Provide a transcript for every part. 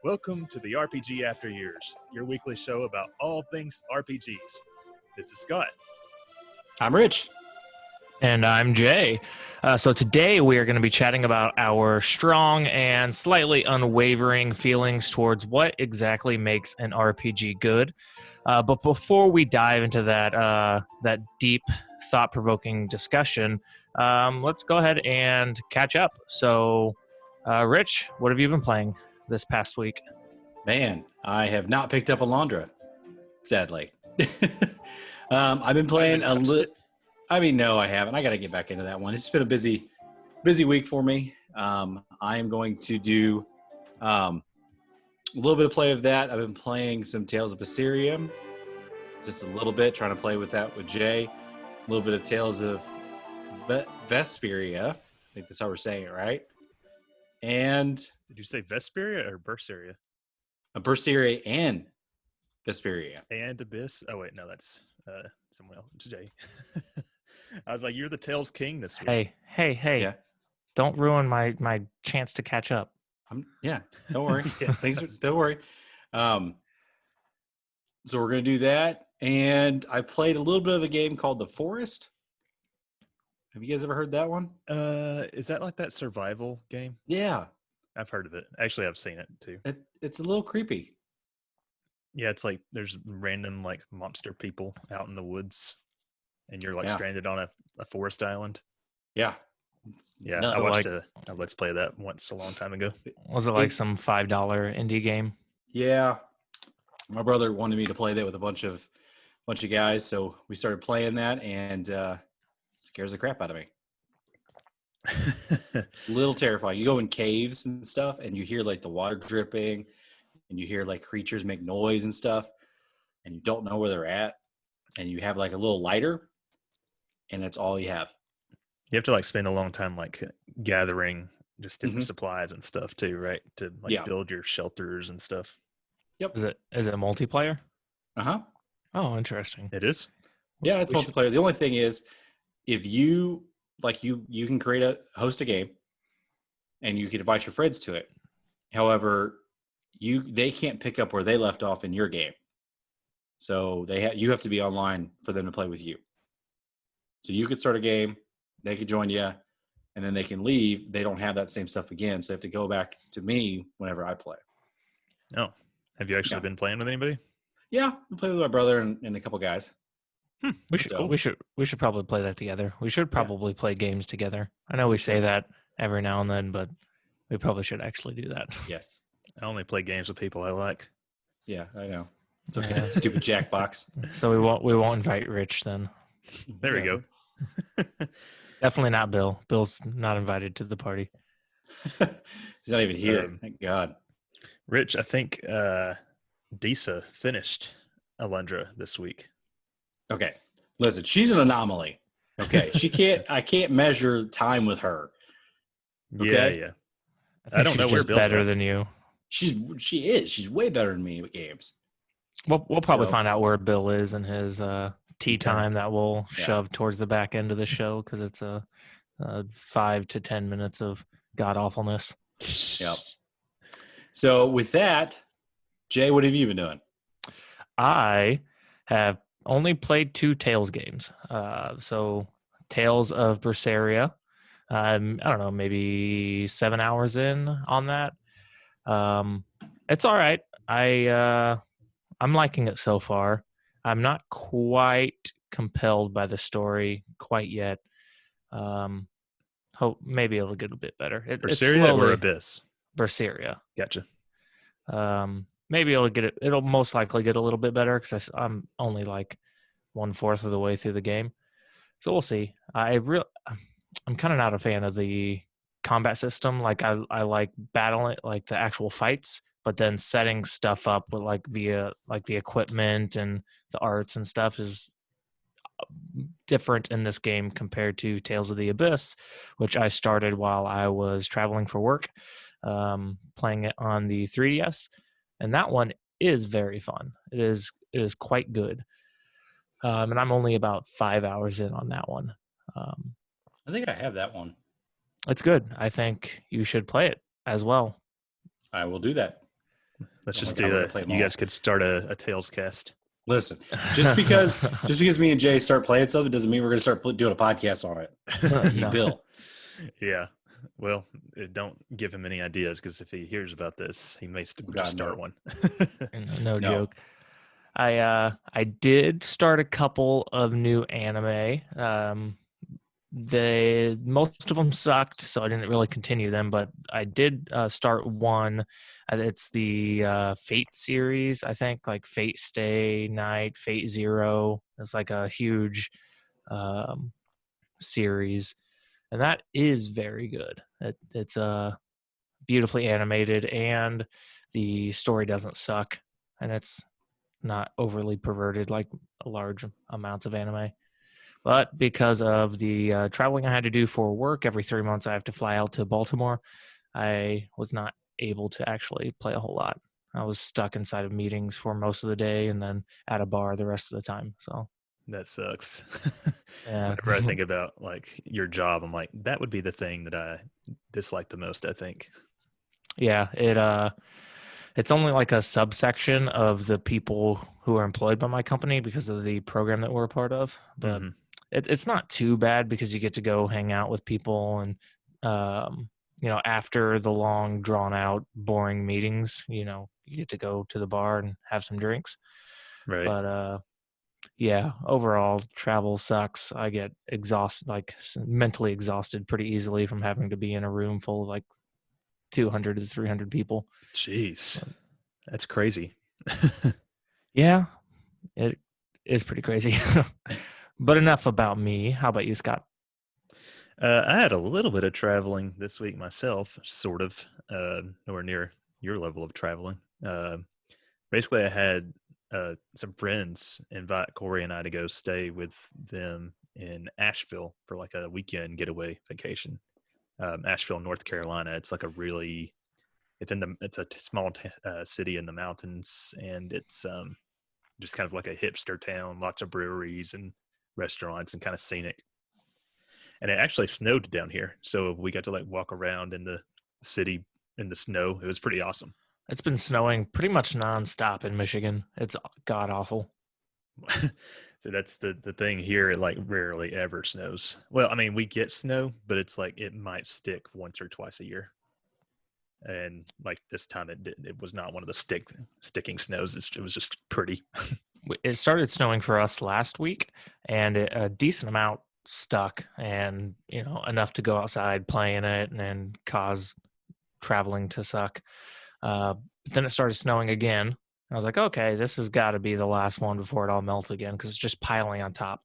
Welcome to the RPG After Years, your weekly show about all things RPGs. This is Scott. I'm Rich. And I'm Jay. So today we are going to be chatting about our strong and slightly unwavering feelings towards what exactly makes an RPG good. But before we dive into that deep, thought-provoking discussion, let's go ahead and catch up. So, Rich, what have you been playing this past week? Man, I have not picked up Alondra, sadly. I've been playing a little. I mean, no, I haven't. I got to get back into that one. It's been a busy week for me. I am going to do a little bit of play of that. I've been playing some Tales of Berseria, just a little bit, trying to play with that with Jay. A little bit of Tales of Vesperia. I think that's how we're saying it, right? And did you say Vesperia or Berseria? Berseria and Vesperia. And Abyss? Oh, wait, no, that's someone else. It's Jay. I was like, you're the Tales King this week. Hey. Yeah. Don't ruin my chance to catch up. Don't worry. Don't worry. So we're going to do that. And I played a little bit of a game called The Forest. Have you guys ever heard that one? Is that like that survival game? Yeah. I've heard of it. Actually, I've seen it too. It's a little creepy. Yeah, it's like there's random like monster people out in the woods, and you're like stranded on a forest island. Yeah. Yeah, I watched a Let's Play of that once a long time ago. Was it like some $5 indie game? Yeah. My brother wanted me to play that with a bunch of guys, so we started playing that, and scares the crap out of me. It's a little terrifying. You go in caves and stuff, and you hear like the water dripping, and you hear like creatures make noise and stuff, and you don't know where they're at, and you have like a little lighter, and that's all you have. You have to like spend a long time like gathering just different supplies and stuff too, right? To like build your shelters and stuff. Yep. Is it multiplayer? Uh-huh. Oh, interesting. It is? Yeah, it's multiplayer. The only thing is, if you like, you can host a game, and you can invite your friends to it. However, they can't pick up where they left off in your game, so you have to be online for them to play with you. So you could start a game, they could join you, and then they can leave. They don't have that same stuff again, so they have to go back to me whenever I play. Oh, have you actually been playing with anybody? Yeah, I play with my brother and a couple guys. We should probably play that together. We should probably play games together. I know we say that every now and then, but we probably should actually do that. Yes. I only play games with people I like. Yeah, I know. It's okay. Stupid Jackbox. So we won't invite Rich then. There we go. Definitely not Bill. Bill's not invited to the party. He's not even here. Thank God. Rich, I think Disa finished Alondra this week. Okay. Listen, she's an anomaly. Okay. I can't measure time with her. Okay? Yeah. I don't know where Bill's better than you. She is. She's way better than me with games. We'll probably find out where Bill is in his tea time that we'll shove towards the back end of the show, because it's a 5 to 10 minutes of god awfulness. Yep. So with that, Jay, what have you been doing? I have only played 2 Tales games. So Tales of Berseria. I don't know, maybe 7 hours in on that. It's all right. I'm liking it so far. I'm not quite compelled by the story quite yet. Hope maybe it'll get a bit better. Berseria or Abyss? Berseria. Gotcha. Maybe it'll most likely get a little bit better, because I'm only like 1/4 of the way through the game. So we'll see. I'm kind of not a fan of the combat system. Like I like battling, like the actual fights, but then setting stuff up with like via like the equipment and the arts and stuff is different in this game compared to Tales of the Abyss, which I started while I was traveling for work, playing it on the 3DS, and that one is very fun. It is quite good, and I'm only about 5 hours in on that one. I think I have that one. It's good. I think you should play it as well. I will do that. Let's just I'm do gonna that. play them You all. guys could start a Tales cast. Listen, just because me and Jay start playing something doesn't mean we're going to start doing a podcast on it. No. Bill. Yeah. Well, don't give him any ideas, because if he hears about this, he may just start one. No joke. I did start a couple of new anime. Most of them sucked, so I didn't really continue them. But I did start one. It's the Fate series, I think, like Fate Stay Night, Fate Zero. It's like a huge series, and that is very good. It's beautifully animated, and the story doesn't suck, and it's not overly perverted like a large amounts of anime. But because of the traveling I had to do for work, every 3 months I have to fly out to Baltimore, I was not able to actually play a whole lot. I was stuck inside of meetings for most of the day and then at a bar the rest of the time. So that sucks. yeah. Whenever I think about like your job, I'm like, that would be the thing that I dislike the most, I think. Yeah, it's only like a subsection of the people who are employed by my company because of the program that we're a part of. But it's not too bad because you get to go hang out with people, and after the long, drawn out, boring meetings, you get to go to the bar and have some drinks. Right. But yeah, overall travel sucks. I get exhausted, like mentally exhausted pretty easily from having to be in a room full of like 200 to 300 people. Jeez, that's crazy. Yeah, it is pretty crazy. But enough about me. How about you, Scott? I had a little bit of traveling this week myself, sort of, nowhere near your level of traveling. Basically, I had some friends invite Corey and I to go stay with them in Asheville for like a weekend getaway vacation. Asheville, North Carolina. It's like it's a small city in the mountains, and it's just kind of like a hipster town, lots of breweries and restaurants, and kind of scenic. And it actually snowed down here, so we got to like walk around in the city in the snow. It was pretty awesome. It's been snowing pretty much nonstop in Michigan. It's god awful. So that's the thing here. It like rarely ever snows. Well, I mean, we get snow, but it's like it might stick once or twice a year. And like this time, it was not one of the sticking snows. It was just pretty. It started snowing for us last week, and a decent amount stuck, and enough to go outside playing it and cause traveling to suck. But then it started snowing again. I was like, okay, this has got to be the last one before it all melts again, because it's just piling on top.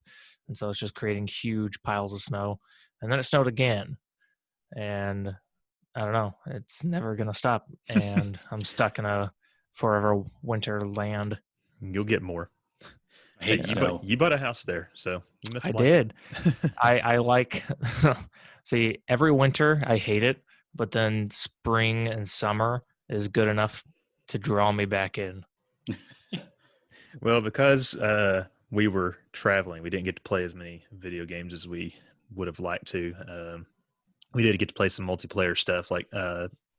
And so it's just creating huge piles of snow. And then it snowed again. And I don't know, it's never going to stop. And I'm stuck in a forever winter land. You'll get more. I hate snow. You bought a house there, so you must. I did. I like, see, every winter I hate it, but then spring and summer is good enough to draw me back in. Well, because we were traveling, we didn't get to play as many video games as we would have liked to. We did get to play some multiplayer stuff like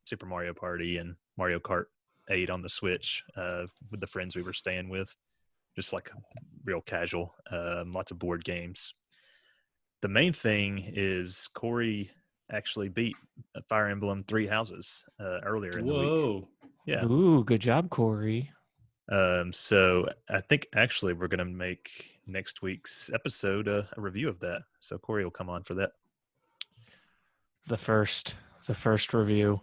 Super Mario Party and Mario Kart 8 on the Switch with the friends we were staying with. Just like real casual, lots of board games. The main thing is Corey actually beat Fire Emblem 3 Houses earlier in the week. Yeah. Ooh, good job, Corey. So I think actually we're going to make next week's episode a review of that. So Corey will come on for that. The first review.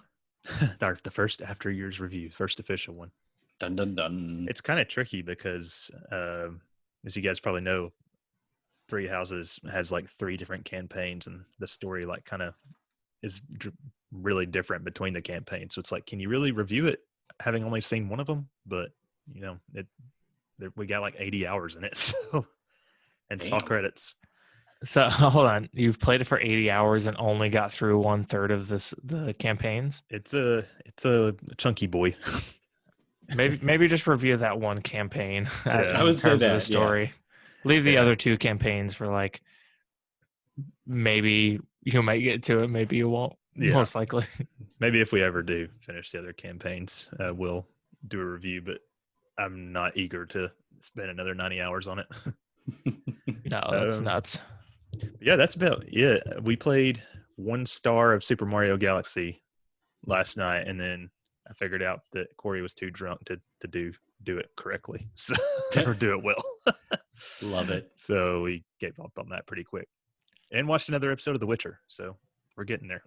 The first after years review, first official one. Dun, dun, dun. It's kind of tricky because, as you guys probably know, 3 Houses has like 3 different campaigns, and the story like kind of is really different between the campaigns. So it's like, can you really review it having only seen one of them? But we got like 80 hours in it, so and saw credits. So hold on, you've played it for 80 hours and only got through 1/3 of the campaigns. It's a chunky boy. Maybe just review that one campaign Yeah. I in would say terms of the that, yeah. story. Leave the Yeah. other two campaigns for like maybe you might get to it, maybe you won't. Yeah. Most likely. Maybe if we ever do finish the other campaigns, we'll do a review. But I'm not eager to spend another 90 hours on it. No, that's nuts. Yeah, that's about it. We played 1 star of Super Mario Galaxy last night, and then I figured out that Corey was too drunk to do it correctly, so or do it well. Love it. So we gave up on that pretty quick, and watched another episode of The Witcher. So we're getting there.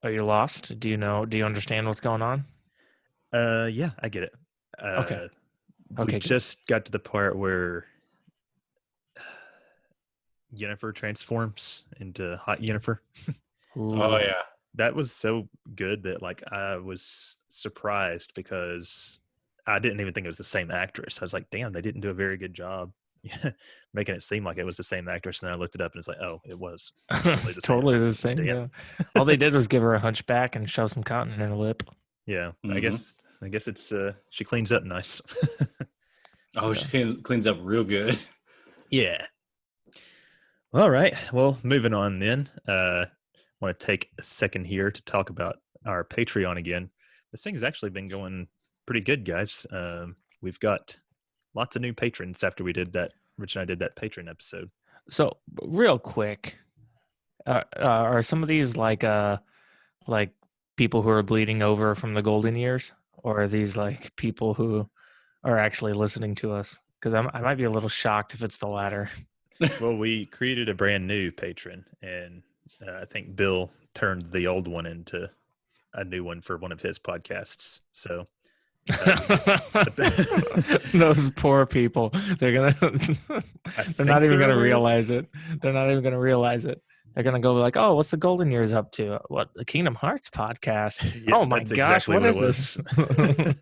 Are you lost? Do you understand what's going on? Yeah, I get it. Okay. We Okay, good. just got to the part where Yennefer transforms into hot Yennefer. Oh Ooh. yeah. That was so good that like I was surprised because I didn't even think it was the same actress. I was like, damn, they didn't do a very good job making it seem like it was the same actress. And then I looked it up and it's like, oh, it was It's totally the same. Damn. Yeah. All they did was give her a hunchback and shove some cotton in her lip. Yeah. Mhm. I guess it's she cleans up nice. Oh, she cleans up real good. Yeah. All right. Well, moving on then. Want to take a second here to talk about our Patreon again. This thing has actually been going pretty good, guys. We've got lots of new patrons after Rich and I did that patron episode. So real quick, are some of these like people who are bleeding over from the golden years, or are these like people who are actually listening to us? Because I might be a little shocked if it's the latter. Well, we created a brand new patron, and I think Bill turned the old one into a new one for one of his podcasts. So those poor people, they're not even gonna realize it. They're not even gonna realize it. They're gonna go like, "Oh, what's the Golden Years up to? What, the Kingdom Hearts podcast? Yeah, oh my that's gosh, exactly what is it this?"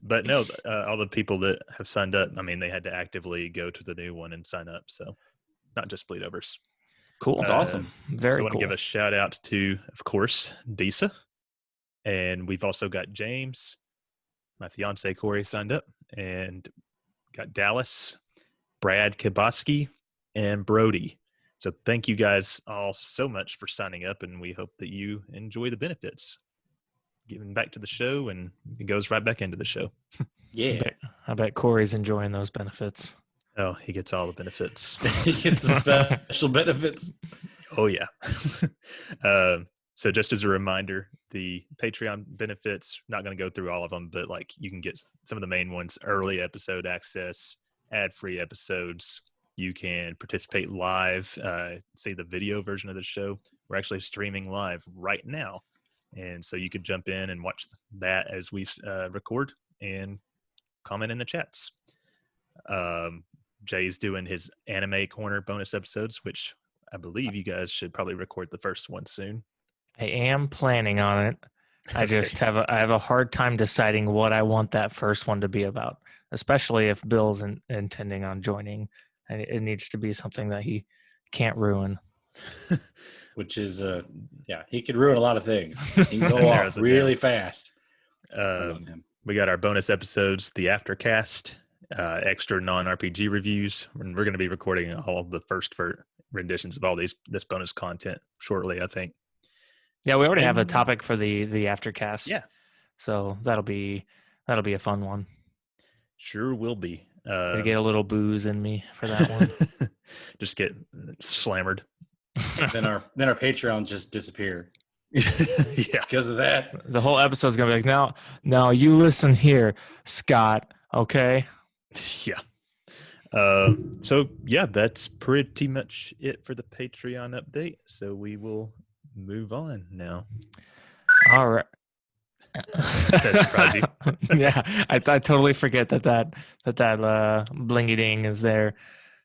But no, all the people that have signed up, I mean, they had to actively go to the new one and sign up. So not just bleedovers. Cool. That's awesome. Very So I want cool. to give a shout out to, of course, Disa. And we've also got James, my fiance Corey signed up, and got Dallas, Brad Kaboski, and Brody. So thank you guys all so much for signing up, and we hope that you enjoy the benefits. Giving back to the show, and it goes right back into the show. Yeah. I bet Corey's enjoying those benefits. Oh, he gets all the benefits. He gets the special benefits. Oh, yeah. So just as a reminder, the Patreon benefits, not going to go through all of them, but like you can get some of the main ones: early episode access, ad-free episodes. You can participate live, see the video version of the show. We're actually streaming live right now. And so you could jump in and watch that as we record and comment in the chats. Jay's doing his Anime Corner bonus episodes, which I believe you guys should probably record the first one soon. I am planning on it. I just have a hard time deciding what I want that first one to be about, especially if Bill's intending on joining. It needs to be something that he can't ruin. Which is, he could ruin a lot of things. He can go off really fast. We got our bonus episodes, the Aftercast, extra non-RPG reviews, and we're going to be recording all of the first renditions of all this bonus content shortly, I think. Yeah, we already have a topic for the Aftercast. Yeah, so that'll be a fun one. Sure will be. Gotta get a little booze in me for that one. Just get slammered. then our Patreons just disappear. Yeah, because of that. The whole episode's gonna be like, now you listen here, Scott. Okay. Yeah. So yeah, that's pretty much it for the Patreon update. So we will move on now. All right. That's crazy. Yeah, I totally forget that blingy ding is there.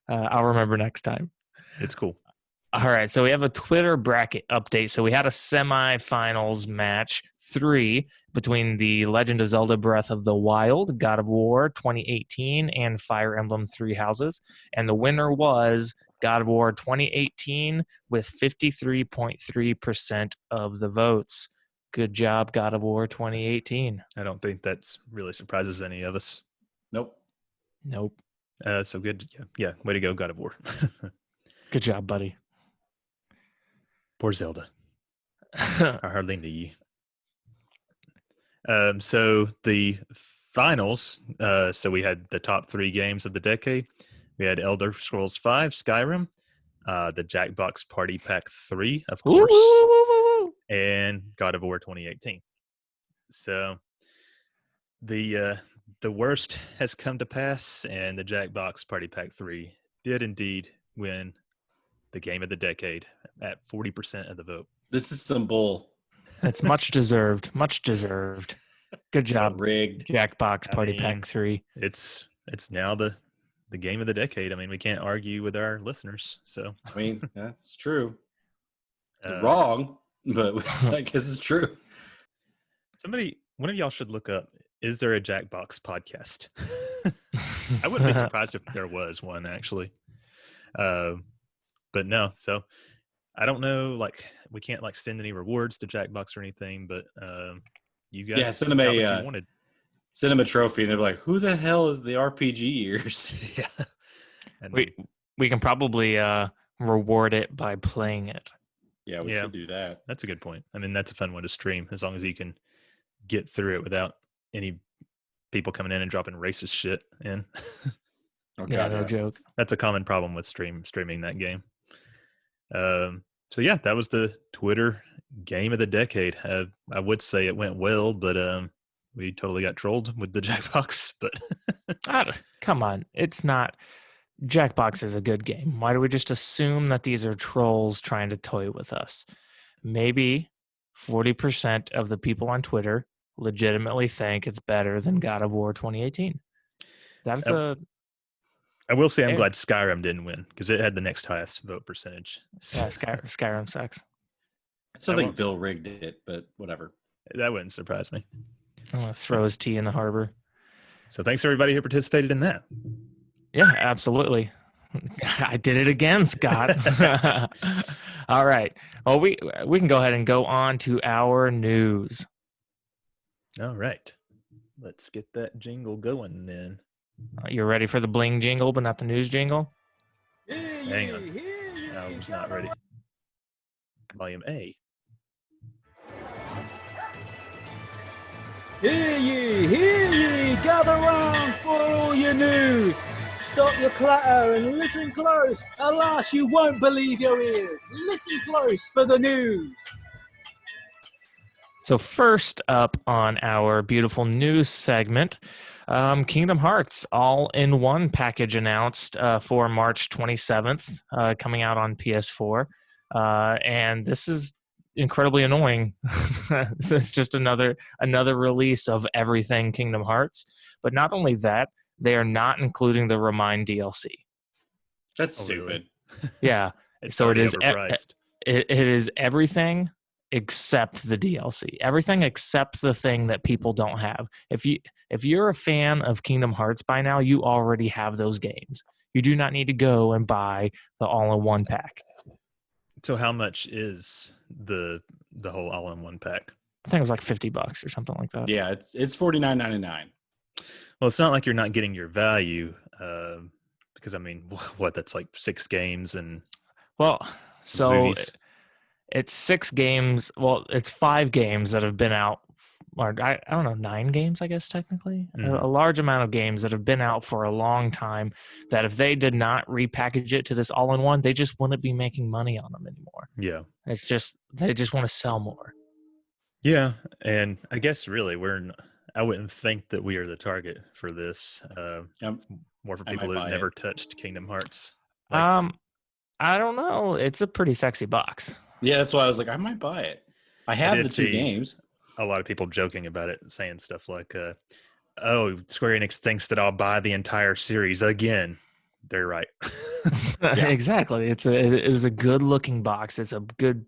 I'll remember next time. It's cool. All right, so we have a Twitter bracket update. So we had a semifinals match 3 between the Legend of Zelda Breath of the Wild, God of War 2018, and Fire Emblem 3 Houses. And the winner was God of War 2018 with 53.3% of the votes. Good job, God of War 2018. I don't think that really surprises any of us. Nope. So good. Yeah. Way to go, God of War. Good job, buddy. Poor Zelda. I hardly knew you. So the finals. So we had the top 3 games of the decade. We had Elder Scrolls V, Skyrim, the Jackbox Party Pack 3, of course, and God of War 2018. So the worst has come to pass, and the Jackbox Party Pack 3 did indeed win the game of the decade at 40% of the vote. This is some bull. It's much deserved. Much deserved. Good job, rigged. Jackbox Party Pack 3. It's now the game of the decade. I mean, we can't argue with our listeners. So I mean, that's true. Wrong, but I guess it's true. One of y'all should look up, is there a Jackbox podcast? I wouldn't be surprised if there was one, actually. But no, so I don't know, like, we can't like send any rewards to Jackbox or anything, but you guys send them you wanted. Send them a trophy, and they're like, who the hell is the RPG years? Yeah. And we can probably reward it by playing it. Yeah, we should do that. That's a good point. I mean, that's a fun one to stream, as long as you can get through it without any people coming in and dropping racist shit in. No joke. That's a common problem with streaming that game. So yeah, that was the Twitter game of the decade. I would say it went well, but we totally got trolled with the Jackbox. But come on, it's not. Jackbox is a good game. Why do we just assume that these are trolls trying to toy with us? Maybe 40% of the people on Twitter legitimately think it's better than God of War 2018. I will say I'm glad Skyrim didn't win, because it had the next highest vote percentage. Yeah, Skyrim sucks. I still think Bill rigged it, but whatever. That wouldn't surprise me. I'm going to throw his tea in the harbor. So thanks everybody who participated in that. Yeah, absolutely. I did it again, Scott. All right. Well, we can go ahead and go on to our news. All right. Let's get that jingle going then. You're ready for the bling jingle, but not the news jingle? Hang on. I was not ready. Volume A. Hear ye, gather round for all your news. Stop your clatter and listen close. Alas, you won't believe your ears. Listen close for the news. So first up on our beautiful news segment, Kingdom Hearts all-in-one package announced for March 27th, coming out on PS4. And this is incredibly annoying. This is just another release of everything Kingdom Hearts. But not only that, they are not including the Remind DLC. That's stupid. Really? Yeah. So it is overpriced. It is everything except the DLC. Everything except the thing that people don't have. If you're a fan of Kingdom Hearts by now, you already have those games. You do not need to go and buy the all-in-one pack. So how much is the whole all-in-one pack? I think it was like $50 or something like that. Yeah, it's $49.99. Well, it's not like you're not getting your value, because I mean, that's like 6 games and so movies. It's 6 games. Well, it's 5 games that have been out, or I don't know, 9 games, I guess technically. A large amount of games that have been out for a long time. That if they did not repackage it to this all-in-one, they just wouldn't be making money on them anymore. Yeah, it's just they just want to sell more. Yeah, and I guess really I wouldn't think that we are the target for this. It's more for people who've never touched Kingdom Hearts. I don't know. It's a pretty sexy box. Yeah, that's why I was like, I might buy it. I have the 2 games. A lot of people joking about it, saying stuff like, oh, Square Enix thinks that I'll buy the entire series again. They're right. Yeah. Exactly. It is a good looking box. It's a good,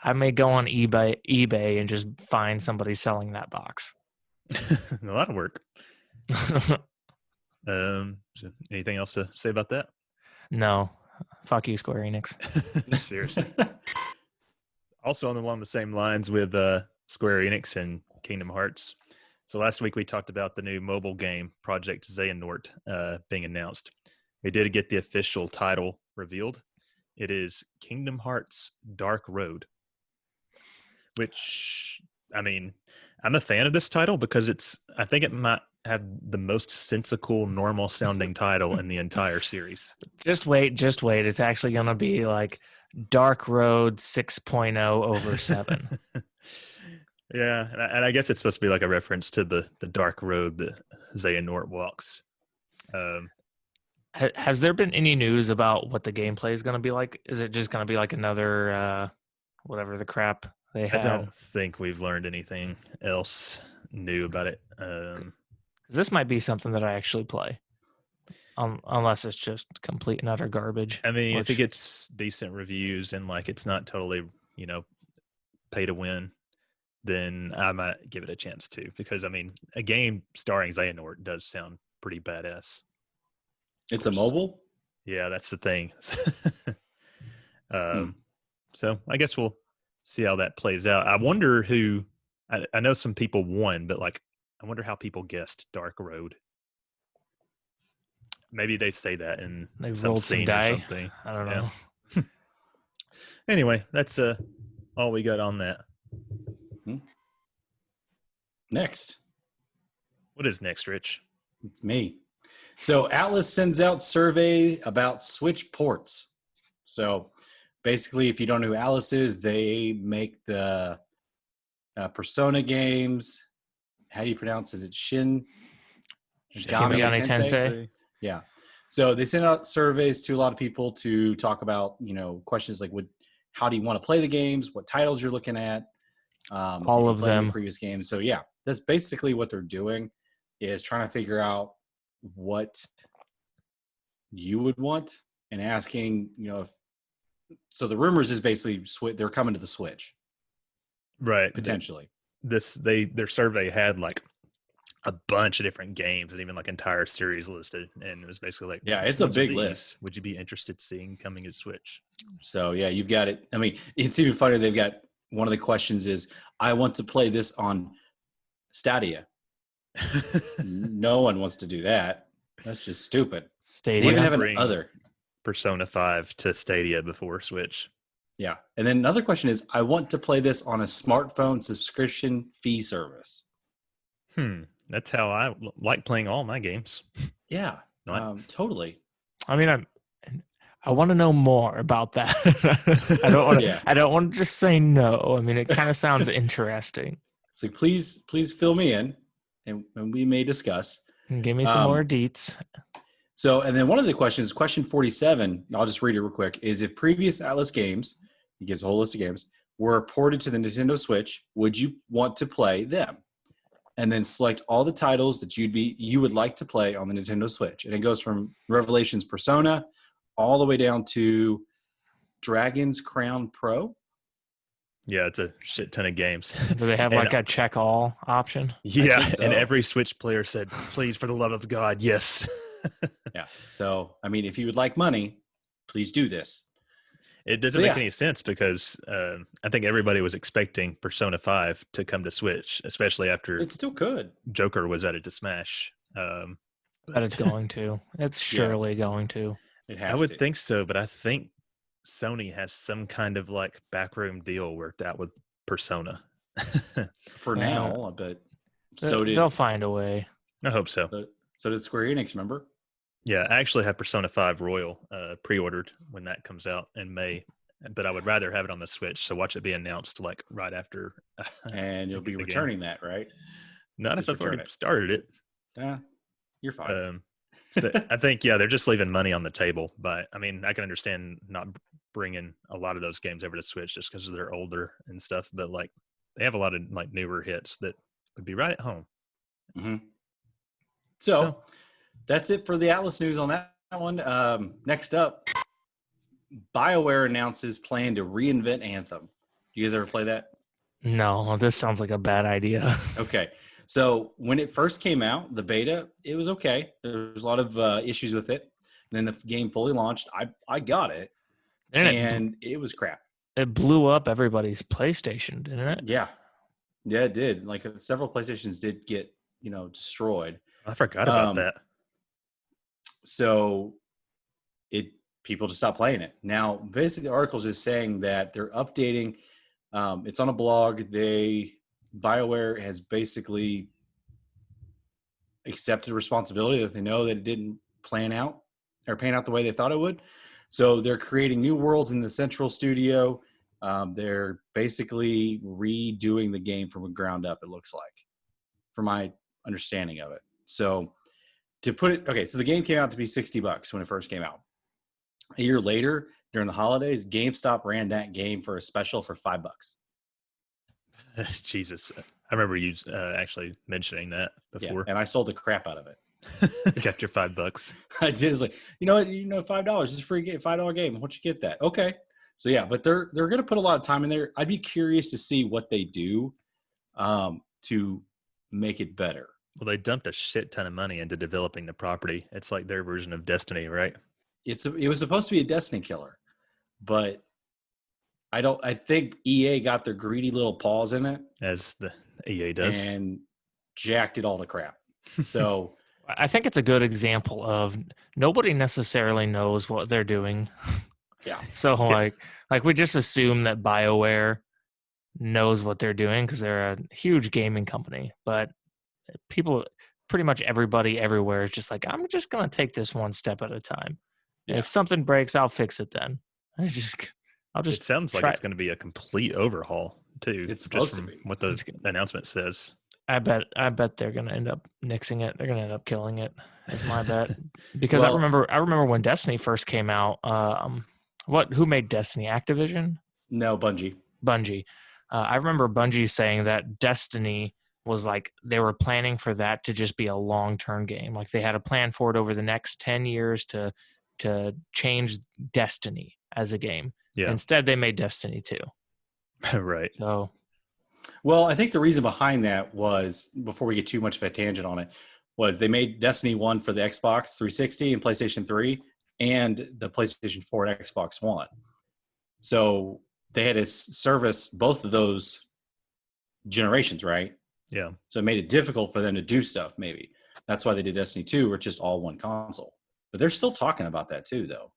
I may go on eBay and just find somebody selling that box. A lot of work. So anything else to say about that? No. Fuck you, Square Enix. Seriously. Also along the same lines with Square Enix and Kingdom Hearts. So last week we talked about the new mobile game, Project Xehanort, being announced. We did get the official title revealed. It is Kingdom Hearts Dark Road, which, I mean, I'm a fan of this title because I think it might have the most sensical, normal sounding title in the entire series. Just wait. It's actually going to be like Dark Road 6.0 over 7. Yeah, and I guess it's supposed to be like a reference to the dark road that Xehanort walks. Has there been any news about what the gameplay is going to be like? Is it just going to be like another whatever the crap they had? I don't think we've learned anything else new about it. This might be something that I actually play, unless it's just complete and utter garbage. I mean, if it gets decent reviews and like it's not totally, pay to win, then I might give it a chance too. Because I mean, a game starring Xehanort does sound pretty badass. It's a mobile? Yeah, that's the thing. So I guess we'll see how that plays out. I wonder who. I know some people won, but like, I wonder how people guessed Dark Road. Maybe they say that in they some rolled some scene die. or something. I don't know. Anyway, that's all we got on that. Next. What is next, Rich? It's me. So Atlus sends out survey about Switch ports. So basically, if you don't know who Atlus is, they make the Persona games. How do you pronounce it? Is it Shin Megami Tensei? Yeah. So they send out surveys to a lot of people to talk about, questions like how do you want to play the games, what titles you're looking at, all of them, previous games. So yeah, that's basically what they're doing, is trying to figure out what you would want and asking, so the rumors is basically they're coming to the Switch, right? Potentially. Their survey had like a bunch of different games and even like entire series listed, and it was basically like, yeah, it's a big list. Would you be interested in seeing coming to Switch? So yeah, you've got it. I mean, it's even funnier. They've got one of the questions is, I want to play this on Stadia. No one wants to do that. That's just stupid. Stadia. They even have an other Persona 5 to Stadia before Switch. Yeah. And then another question is, I want to play this on a smartphone subscription fee service. That's how I like playing all my games. Yeah. Totally. I mean, I want to know more about that. I don't want to just say no. I mean, it kind of sounds interesting. So please fill me in, and we may discuss. Give me some more deets. So, and then one of the questions, question 47, I'll just read it real quick, is if previous Atlus games, he gives a whole list of games, were ported to the Nintendo Switch, would you want to play them? And then select all the titles that you would like to play on the Nintendo Switch. And it goes from Revelations Persona all the way down to Dragon's Crown Pro. Yeah, it's a shit ton of games. Do they have like a check all option? Yeah, so. And every Switch player said, please, for the love of God, yes. Yeah. So, I mean, if you would like money, please do this. It doesn't make any sense because I think everybody was expecting Persona 5 to come to Switch, especially after it still could. Joker was added to Smash. But it's going to. It's surely going to. It has I would think so, but I think Sony has some kind of like backroom deal worked out with Persona. For now, but they'll find a way. I hope so. So did Square Enix, remember? Yeah, I actually have Persona 5 Royal pre-ordered when that comes out in May, but I would rather have it on the Switch, so watch it be announced like right after. And you'll be returning that, right? Not if I've already started it. Yeah, you're fine. So I think, they're just leaving money on the table, but I mean, I can understand not bringing a lot of those games over to Switch just because they're older and stuff, but like they have a lot of like newer hits that would be right at home. Mm-hmm. So that's it for the Atlus news on that one. Next up, Bioware announces plan to reinvent Anthem. You guys ever play that? No, this sounds like a bad idea. Okay. So when it first came out, the beta, it was okay. There was a lot of issues with it. Then the game fully launched. I got it, and it was crap. It blew up everybody's PlayStation, didn't it? Yeah, it did. Like several PlayStations did get destroyed. I forgot about that. So people just stopped playing it. Now, basically, the article is just saying that they're updating. It's on a blog. BioWare has basically accepted responsibility that they know that it didn't pan out the way they thought it would. So they're creating new worlds in the central studio. They're basically redoing the game from the ground up, it looks like, from my understanding of it. So so the game came out to be $60 when it first came out. A year later, during the holidays, GameStop ran that game for a special for $5. Jesus. I remember you actually mentioning that before. Yeah, and I sold the crap out of it. Got your $5. I just like, $5 is a free game, $5 game. Once you get that, okay. So yeah, but they're going to put a lot of time in there. I'd be curious to see what they do to make it better. Well, they dumped a shit ton of money into developing the property. It's like their version of Destiny, right? It was supposed to be a Destiny killer, but I think EA got their greedy little paws in it, as the EA does, and jacked it all to crap. So I think it's a good example of nobody necessarily knows what they're doing. Yeah. So like we just assume that BioWare knows what they're doing because they're a huge gaming company, but people, pretty much everybody everywhere is just like, I'm just going to take this one step at a time. Yeah. If something breaks, I'll fix it then. I'll just. It sounds like it's going to be a complete overhaul too. It's supposed to be. What the announcement says. I bet they're going to end up nixing it. They're going to end up killing it. That's my bet. Because I remember when Destiny first came out. Who made Destiny? Activision? No, Bungie. I remember Bungie saying that Destiny was like they were planning for that to just be a long-term game. Like they had a plan for it over the next 10 years to change Destiny as a game. Yeah. Instead, they made Destiny 2. Right. So, well, I think the reason behind that was, before we get too much of a tangent on it, was they made Destiny 1 for the Xbox 360 and PlayStation 3 and the PlayStation 4 and Xbox One. So they had to service both of those generations, right? Yeah. So it made it difficult for them to do stuff, maybe. That's why they did Destiny 2, where it's just all one console. But they're still talking about that too, though.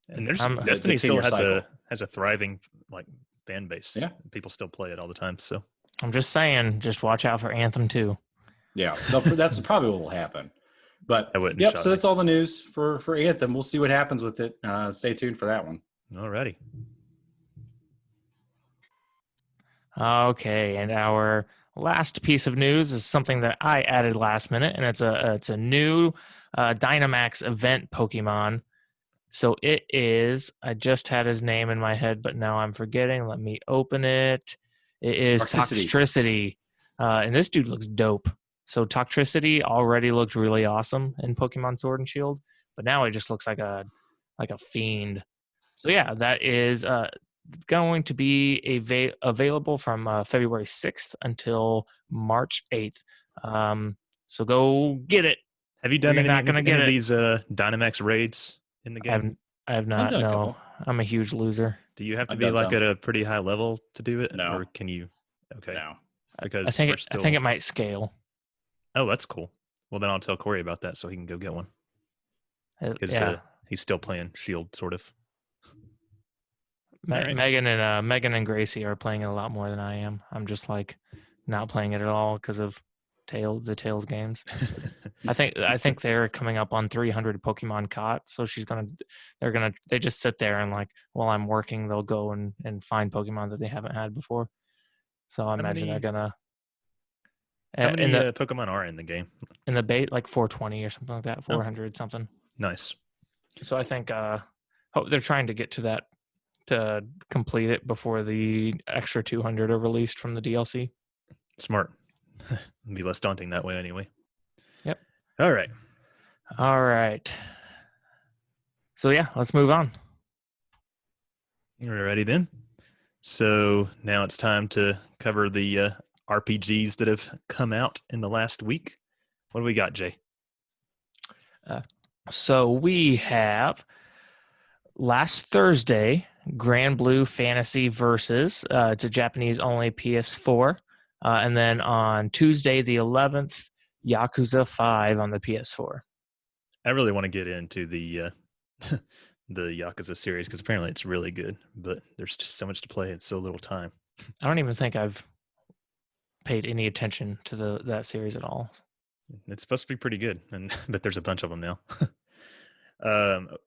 And Destiny still has a thriving fan base. Yeah. People still play it all the time. So I'm just saying, just watch out for Anthem 2. Yeah, that's probably what will happen. But yep, so that's all the news for Anthem. We'll see what happens with it. Stay tuned for that one. Alrighty. Okay, and our last piece of news is something that I added last minute, and it's a new Dynamax event Pokemon. So it is, I just had his name in my head, but now I'm forgetting. Let me open it. It is Toxtricity. And this dude looks dope. So Toxtricity already looked really awesome in Pokemon Sword and Shield, but now it just looks like a fiend. So yeah, that is going to be available from February 6th until March 8th. So go get it. Have you done any of these Dynamax raids in the game? I have not. No, I'm a huge loser. Do you have to be at a pretty high level to do it? No. Or can you? Okay. No. Because I think it might scale. Oh, that's cool. Well, then I'll tell Corey about that so he can go get one. Because he's still playing Shield, sort of. Megan and Gracie are playing it a lot more than I am. I'm just not playing it at all because of the Tails games. I think they're coming up on 300 Pokemon caught. So they just sit there and while I'm working, they'll go and find Pokemon that they haven't had before. So I imagine they're gonna. How many Pokemon are in the game? In the bait, 420 or something like that, 400 something. Nice. So I think they're trying to get to that to complete it before the extra 200 are released from the DLC. Smart. It'll be less daunting that way anyway. Yep. All right. So yeah, let's move on. You're ready then? So now it's time to cover the RPGs that have come out in the last week. What do we got, Jay? So we have last Thursday, Grand Blue Fantasy Versus. It's a Japanese only PS4. And then on Tuesday, the 11th, Yakuza 5 on the PS4. I really want to get into the the Yakuza series because apparently it's really good, but there's just so much to play and so little time. I don't even think I've paid any attention to that series at all. It's supposed to be pretty good, and but there's a bunch of them now.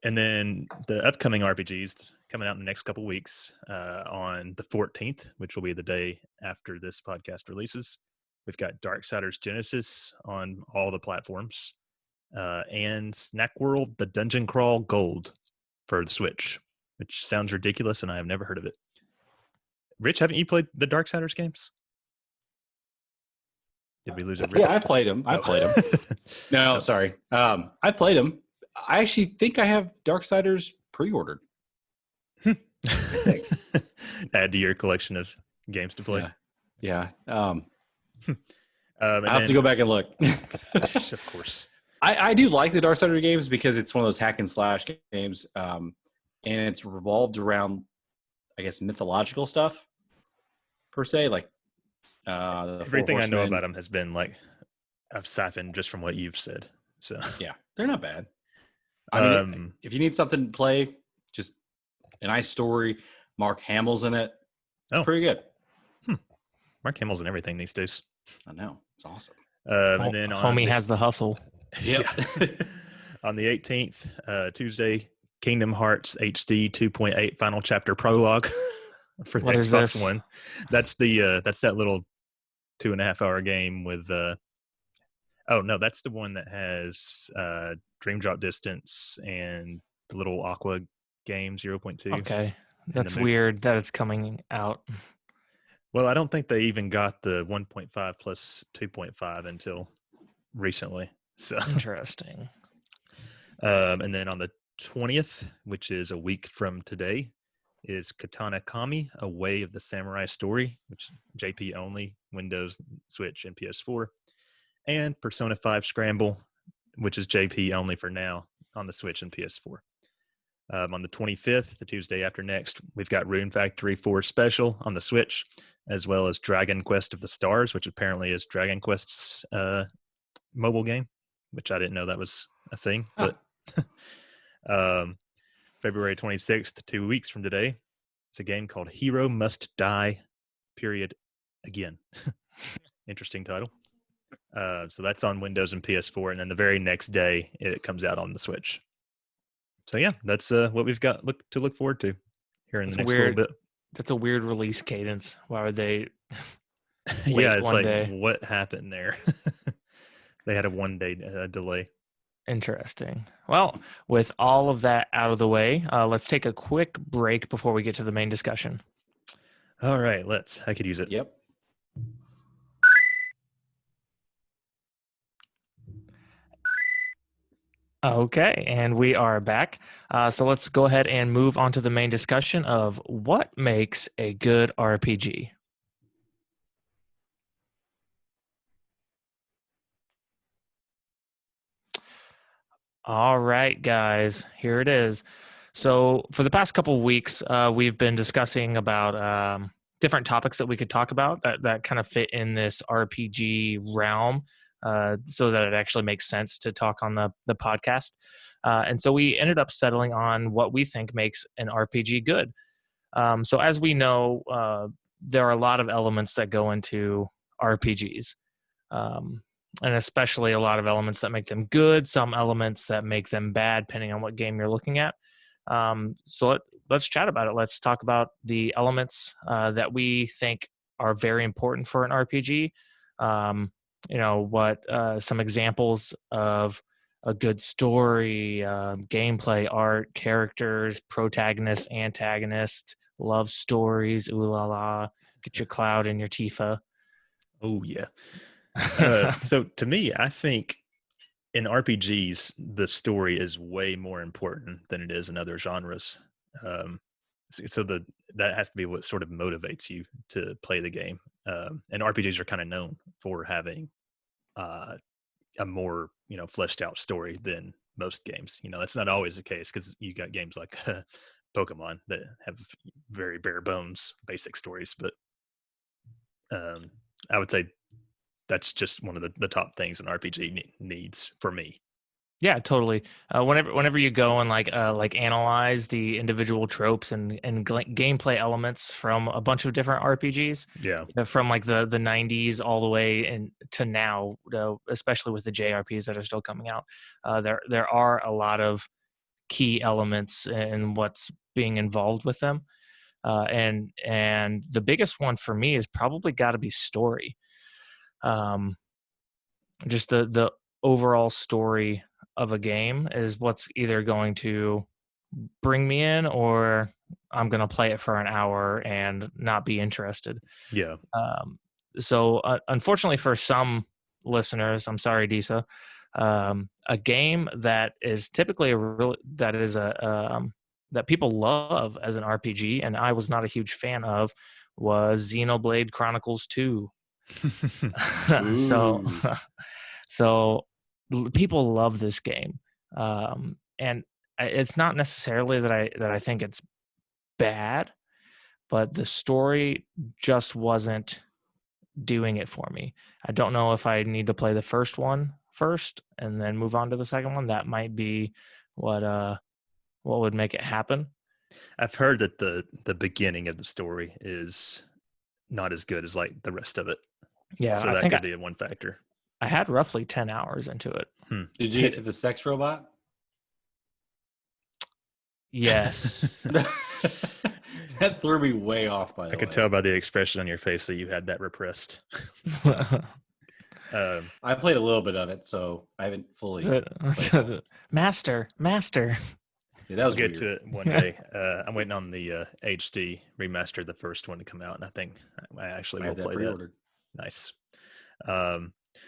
And then the upcoming RPGs coming out in the next couple weeks on the 14th, which will be the day after this podcast releases. We've got Darksiders Genesis on all the platforms, and Snack World: The Dungeon Crawl Gold for the Switch, which sounds ridiculous, and I have never heard of it. Rich, haven't you played the Darksiders games? Did we lose a Rich? Yeah, I played them. I played them. No, sorry. I played them. I actually think I have Darksiders pre-ordered. Add to your collection of games to play. Yeah. I have to go back and look. Of course. I do like the Darksiders games because it's one of those hack and slash games, and it's revolved around, I guess, mythological stuff per se. Like everything I know about them has been like I've siphoned just from what you've said. So yeah, they're not bad. I mean, if you need something to play, just a nice story. Mark Hamill's in it. It's pretty good. Mark Hamill's in everything these days. I know. It's awesome. And then Homie has the hustle. Yep. On the 18th, Tuesday, Kingdom Hearts HD 2.8 Final Chapter Prologue for the Xbox One. That's that little 2.5 hour game with oh no, that's the one that has Dream Drop Distance and the little Aqua game 0.2. Okay. That's weird that it's coming out. Well, I don't think they even got the 1.5 plus 2.5 until recently. So interesting. And then on the 20th, which is a week from today, is Katana Kami, A Way of the Samurai Story, which JP only, Windows, Switch, and PS4. And Persona 5 Scramble, which is JP only for now on the Switch and PS4. On the 25th, the Tuesday after next, we've got Rune Factory 4 Special on the Switch, as well as Dragon Quest of the Stars, which apparently is Dragon Quest's mobile game, which I didn't know that was a thing. But February 26th, 2 weeks from today, it's a game called Hero Must Die, period, again. Interesting title. So that's on Windows and PS4, and then the very next day, it comes out on the Switch. So yeah, that's what we've got to look forward to here in the next little bit. That's a weird release cadence. Why would they? Yeah, it's like day? What happened there? They had a 1 day delay. Interesting. Well, with all of that out of the way, let's take a quick break before we get to the main discussion. All right, I could use it. Yep. Okay, and we are back. So let's go ahead and move on to the main discussion of what makes a good RPG. All right, guys, here it is. So for the past couple of weeks, we've been discussing about different topics that we could talk about that kind of fit in this RPG realm. So that it actually makes sense to talk on the podcast. And so we ended up settling on what we think makes an RPG good. So as we know, there are a lot of elements that go into RPGs, and especially a lot of elements that make them good, some elements that make them bad, depending on what game you're looking at. So let's chat about it. Let's talk about the elements that we think are very important for an RPG. What some examples of a good story, gameplay, art, characters, protagonist, antagonist, love stories, ooh la la, get your Cloud and your Tifa. Oh yeah. So to me, I think in RPGs, the story is way more important than it is in other genres. That has to be what sort of motivates you to play the game. And RPGs are kind of known for having a more fleshed out story than most games. That's not always the case because you got games like Pokemon that have very bare bones basic stories. But I would say that's just one of the top things an RPG needs for me. Yeah, totally. Whenever you go and like analyze the individual tropes and gameplay elements from a bunch of different RPGs, Yeah. from like the 90s all the way to now, especially with the JRPGs that are still coming out, there are a lot of key elements in what's being involved with them, and the biggest one for me is probably got to be story. Just the overall story of a game is what's either going to bring me in or I'm going to play it for an hour and not be interested. Yeah. So unfortunately for some listeners, I'm sorry, Disa, a game that is typically that people love as an RPG, and I was not a huge fan of, was Xenoblade Chronicles 2. so so people love this game, and it's not necessarily that I think it's bad, but the story just wasn't doing it for me. I don't know if I need to play the first one first and then move on to the second one. That might be what would make it happen. I've heard that the beginning of the story is not as good as like the rest of it. Yeah, so that could be one factor. I had roughly 10 hours into it. Did you get to the sex robot? Yes. That threw me way off, by the way. I could tell by the expression on your face that you had that repressed. I played a little bit of it, so I haven't fully. Master. Yeah, that was we'll weird. get to it one day. I'm waiting on the HD remaster, the first one to come out, and I think I actually will play that. Nice.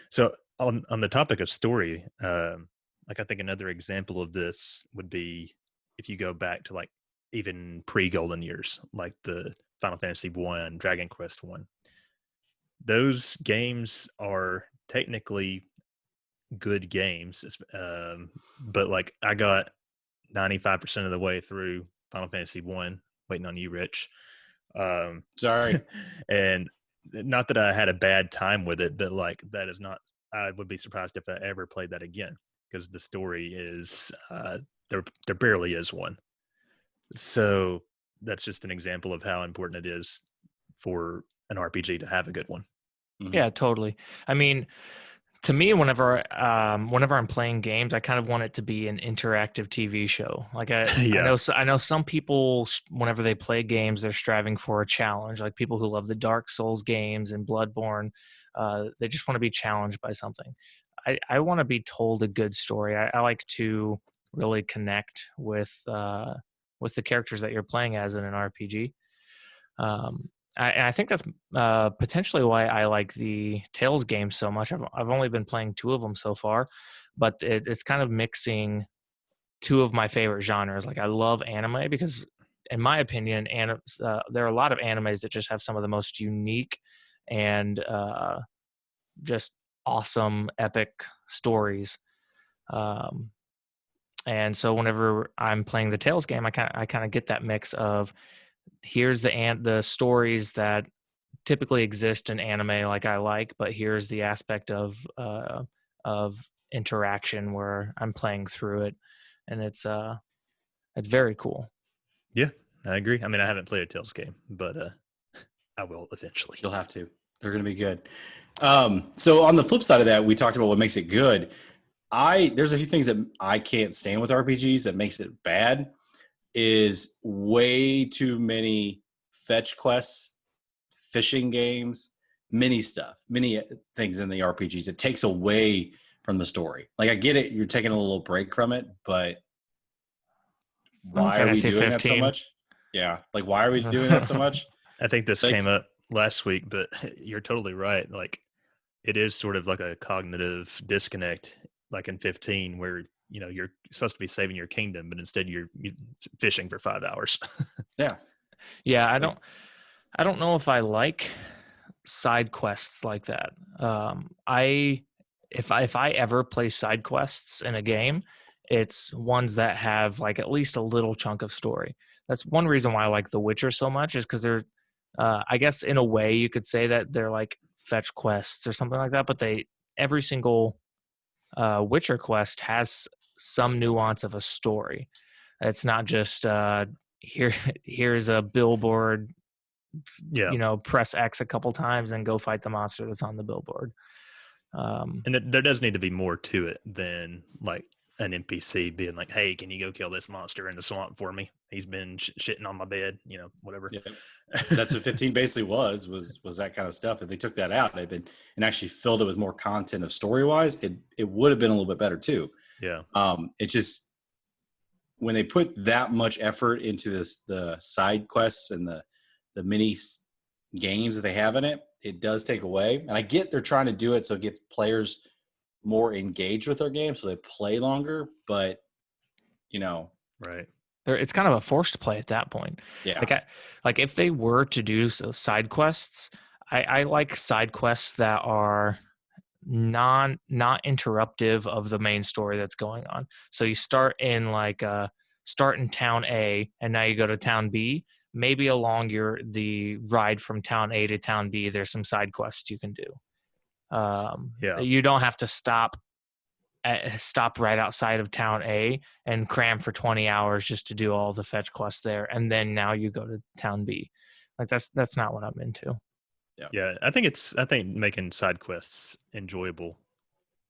So on the topic of story, like I think another example of this would be if you go back to like even pre-Golden years, like the Final Fantasy 1, Dragon Quest 1. Those games are technically good games, but like I got 95% of the way through Final Fantasy 1, waiting on you, Rich. Sorry. And not that I had a bad time with it, but like that is not, I would be surprised if I ever played that again, because the story is there barely is one. So that's just an example of how important it is for an RPG to have a good one. Mm-hmm. Yeah, totally. I mean, to me, whenever I'm playing games, I kind of want it to be an interactive TV show. Like I know some people, whenever they play games, they're striving for a challenge. Like people who love the Dark Souls games and Bloodborne, they just want to be challenged by something. I want to be told a good story. I like to really connect with the characters that you're playing as in an RPG. I think that's potentially why I like the Tales games so much. I've only been playing 2 of them so far, but it's kind of mixing 2 of my favorite genres. Like I love anime because, in my opinion, there are a lot of animes that just have some of the most unique and just awesome, epic stories. And so whenever I'm playing the Tales game, I kind of get that mix of, here's the stories that typically exist in anime like I like, but here's the aspect of interaction where I'm playing through it, and it's very cool. Yeah, I agree. I mean, I haven't played a Tales game, but I will eventually. You'll have to. They're going to be good. So on the flip side of that, we talked about what makes it good. There's a few things that I can't stand with RPGs that makes it bad. Is way too many fetch quests, fishing games, many things in the RPGs. It takes away from the story. Like I get it, you're taking a little break from it, but why are we doing that so much? Yeah, like why are we doing that so much? I think this came up last week, but you're totally right. Like it is sort of like a cognitive disconnect, like in 15, where you're supposed to be saving your kingdom, but instead you're fishing for 5 hours. Yeah. I don't know if I like side quests like that. If I ever play side quests in a game, It's ones that have like at least a little chunk of story. That's one reason why I like The Witcher so much, is because they're, I guess in a way you could say that they're like fetch quests or something like that, but every single Witcher quest has some nuance of a story. It's not just here's a billboard, Yeah. press X a couple times and go fight the monster that's on the billboard. And there does need to be more to it than like an NPC being like, "Hey, can you go kill this monster in the swamp for me? He's been shitting on my bed," whatever. Yeah. That's what 15 basically was that kind of stuff. If they took that out and actually filled it with more content of story wise, it would have been a little bit better too. Yeah. It just, when they put that much effort into the side quests and the mini games that they have in it, it does take away. And I get they're trying to do it so it gets players more engaged with their game, so they play longer. But Right. It's kind of a forced play at that point. Yeah. Like if they were to do side quests, I like side quests that are not interruptive of the main story that's going on. So you start in town A, and now you go to town B. Maybe along the ride from town A to town B, there's some side quests you can do. You don't have to stop right outside of town A and cram for 20 hours just to do all the fetch quests there, and then now you go to town B. Like that's not what I'm into. Yeah, I think making side quests enjoyable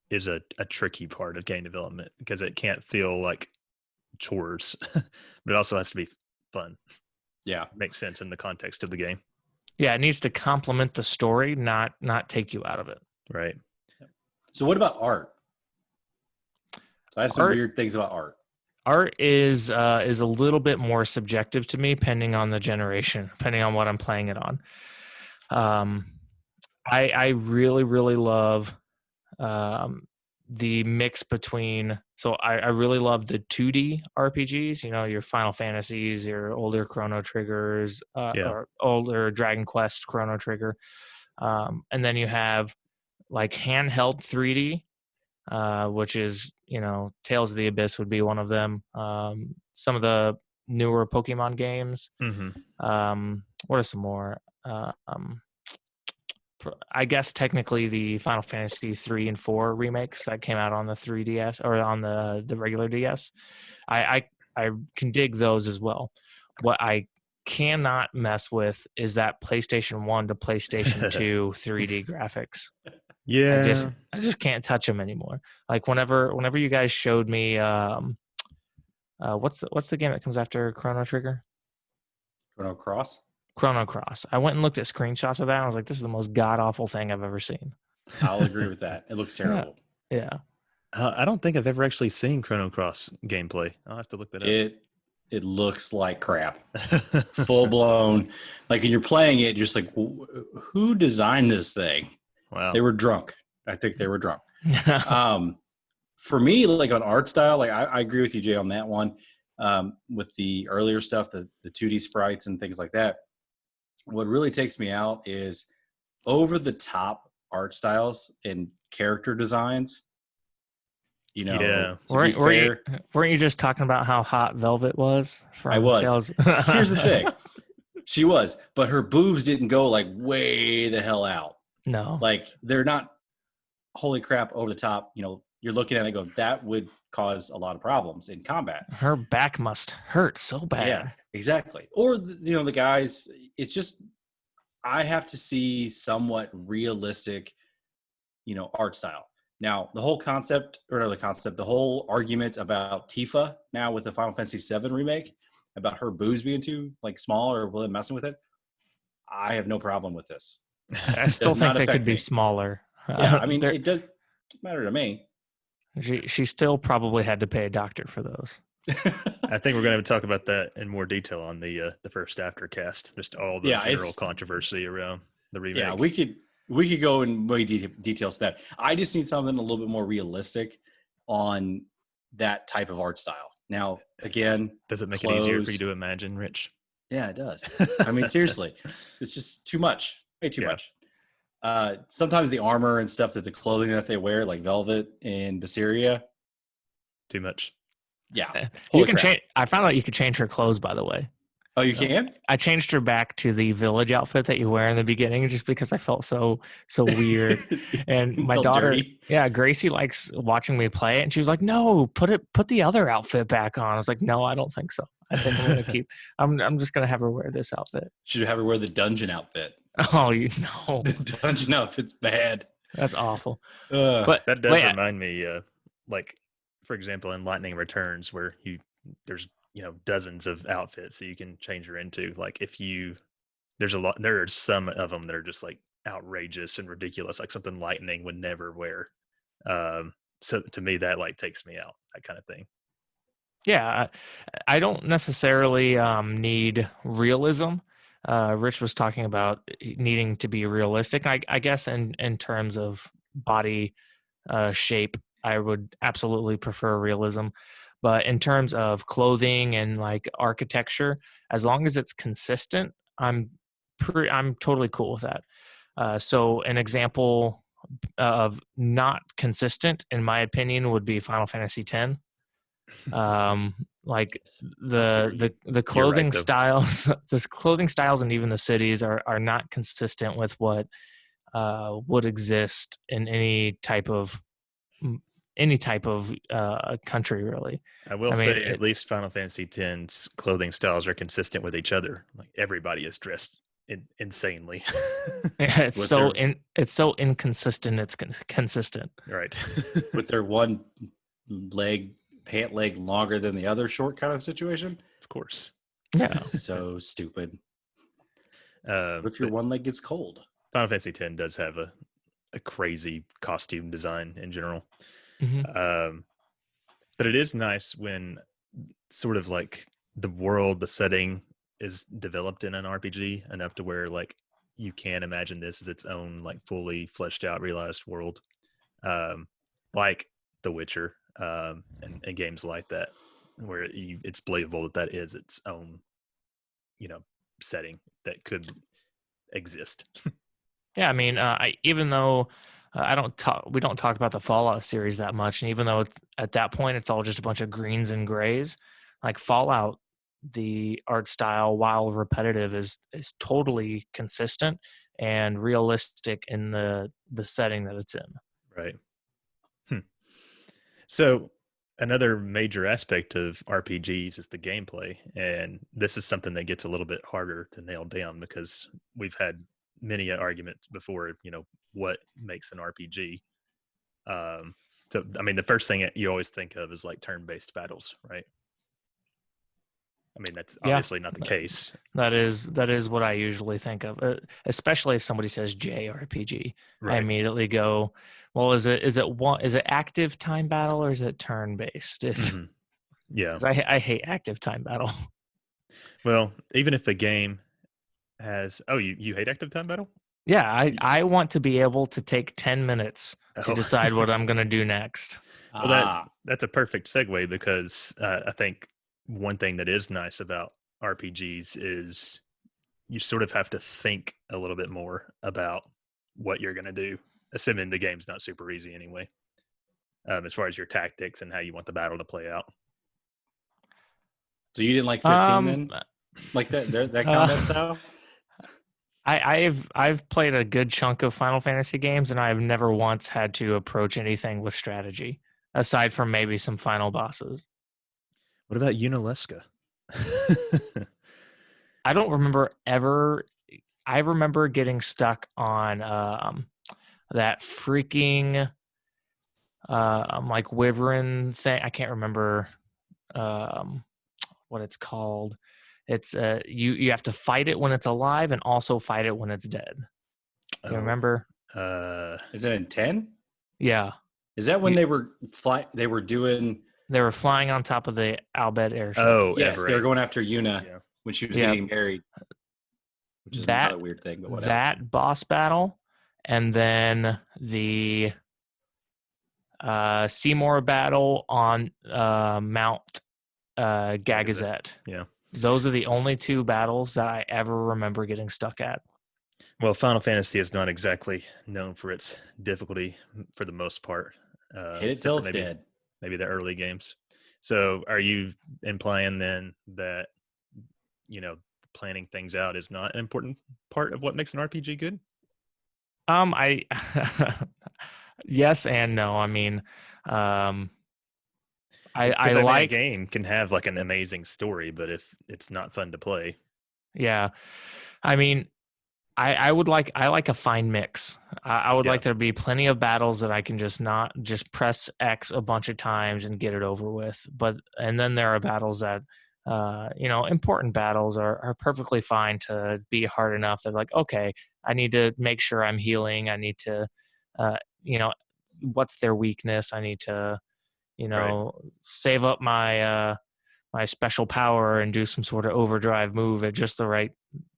is a tricky part of game development, because it can't feel like chores, but it also has to be fun. Yeah, makes sense in the context of the game. Yeah, it needs to complement the story, not take you out of it. Right. So what about art? So I have some weird things about art. Art is a little bit more subjective to me, depending on the generation, depending on what I'm playing it on. I really, really love the mix between. So I really love the 2D RPGs. Your Final Fantasies, your older Chrono Triggers, or older Dragon Quest Chrono Trigger, and then you have like handheld 3D, which is Tales of the Abyss would be one of them. Some of the newer Pokemon games. Mm-hmm. What are some more? I guess technically the Final Fantasy 3 and 4 remakes that came out on the 3DS or on the regular DS. I can dig those as well. What I cannot mess with is that PlayStation 1 to PlayStation 2 3D graphics. Yeah. I just can't touch them anymore. Like whenever you guys showed me what's the game that comes after Chrono Trigger? Chrono Cross. I went and looked at screenshots of that, and I was like, this is the most god-awful thing I've ever seen. I'll agree with that. It looks terrible. Yeah. I don't think I've ever actually seen Chrono Cross gameplay. I'll have to look that up. It looks like crap. Full blown. Like when you're playing it, you're just like, who designed this thing? Wow. They were drunk. I think they were drunk. For me, like on art style, like I agree with you, Jay, on that one. With the earlier stuff, the 2D sprites and things like that. What really takes me out is over the top art styles and character designs. Weren't you just talking about how hot Velvet was? I was. Here's the thing. She was, but her boobs didn't go like way the hell out. No. Like they're not holy crap over the top. You're looking at it and go, that would cause a lot of problems in combat. Her back must hurt so bad. Yeah, exactly. Or, the guys, it's just, I have to see somewhat realistic, art style. Now, the whole the whole argument about Tifa now with the Final Fantasy VII remake, about her boobs being too small or really messing with it, I have no problem with this. I still think they could be smaller. Yeah, I mean, it doesn't matter to me. She still probably had to pay a doctor for those. I think we're going to talk about that in more detail on the first aftercast. Just all the general controversy around the remake. Yeah, we could go in way details to that. I just need something a little bit more realistic on that type of art style. Now, again, does it make it easier for you to imagine, Rich? Yeah, it does. I mean, seriously, it's just too much, way too much. Sometimes the armor and stuff, that the clothing that they wear, like Velvet and Basiria, too much. Yeah. You Holy can crap. change. I found out you could change her clothes, by the way. Oh, you can? I changed her back to the village outfit that you wear in the beginning, just because I felt so weird. And my Felt daughter, dirty. yeah, Gracie likes watching me play it, and she was like, "No, put the other outfit back on." I was like, "No, I don't think so. I think I'm gonna keep. I'm just gonna have her wear this outfit." Should have her wear the dungeon outfit. Oh, you know, The dungeon outfit's bad. that's awful. Ugh. But That does wait, remind me, like, for example, in Lightning Returns, where there's dozens of outfits that you can change her into. Like, there are some of them that are just like outrageous and ridiculous, like something Lightning would never wear. So to me, that like takes me out, that kind of thing. yeah, I don't necessarily need realism. Rich was talking about needing to be realistic. I guess in terms of body shape, I would absolutely prefer realism. But in terms of clothing and like architecture, as long as it's consistent, I'm totally cool with that. So an example of not consistent, in my opinion, would be Final Fantasy X. Like the You're right, clothing though. styles, the clothing styles, and even the cities are not consistent with what would exist in any type of country, really. I will I mean, say, at least Final Fantasy X's clothing styles are consistent with each other. Like, everybody is dressed insanely. it's With so their- it's so inconsistent. It's consistent. Right. with their one pant leg longer than the other short kind of situation. Of course. Yeah. So stupid. What if your But one leg gets cold? Final Fantasy X does have a crazy costume design in general. Mhm. But it is nice when sort of like the setting is developed in an RPG enough to where like you can imagine this as its own like fully fleshed out realized world, like The Witcher, and games like that, where it's believable that is its own setting that could exist. Yeah, I mean, even though we don't talk about the Fallout series that much, and even though at that point it's all just a bunch of greens and grays, like Fallout, the art style, while repetitive, is totally consistent and realistic in the setting that it's in. Right. So another major aspect of RPGs is the gameplay, and this is something that gets a little bit harder to nail down because we've had many arguments before. What makes an RPG? So I mean, the first thing you always think of is like turn-based battles, right? I mean, that's Yeah. obviously not the case. That is what I usually think of, especially if somebody says JRPG. I Right. immediately go, well, is it active time battle or is it turn based? Mhm. Yeah. I hate active time battle. Well, even if the game has, you hate active time battle? Yeah, I want to be able to take 10 minutes to Oh. decide what I'm going to do next. Well, that's a perfect segue because I think one thing that is nice about RPGs is you sort of have to think a little bit more about what you're going to do, assuming the game's not super easy anyway, as far as your tactics and how you want the battle to play out. So you didn't like 15 then? Like that combat style? I've played a good chunk of Final Fantasy games, and I've never once had to approach anything with strategy, aside from maybe some final bosses. What about Unalesca? I don't remember ever. I remember getting stuck on that freaking like wyvern thing. I can't remember what it's called. It's you have to fight it when it's alive and also fight it when it's dead. You remember? Is it in 10? Yeah. Is that when they were They were flying on top of the Albed airship. Oh, yes, they were going after Yuna when she was getting married. Which is another weird thing, but whatever. That boss battle, and then the Seymour battle on Mount Gagazet. Yeah. Those are the only two battles that I ever remember getting stuck at. Well, Final Fantasy is not exactly known for its difficulty for the most part. Hit it till it's dead. Maybe the early games. So are you implying then that, planning things out is not an important part of what makes an RPG good? I yes and no. I mean, um, I Because I mean, a like, game can have like an amazing story, but if it's not fun to play, yeah. I mean, I like a fine mix. I would yeah, like there to be plenty of battles that I can not just press X a bunch of times and get it over with. And then there are battles that, important battles are perfectly fine to be hard enough that like, okay, I need to make sure I'm healing. I need to, uh, you know, what's their weakness? I need to, right. save up my special power and do some sort of overdrive move at just the right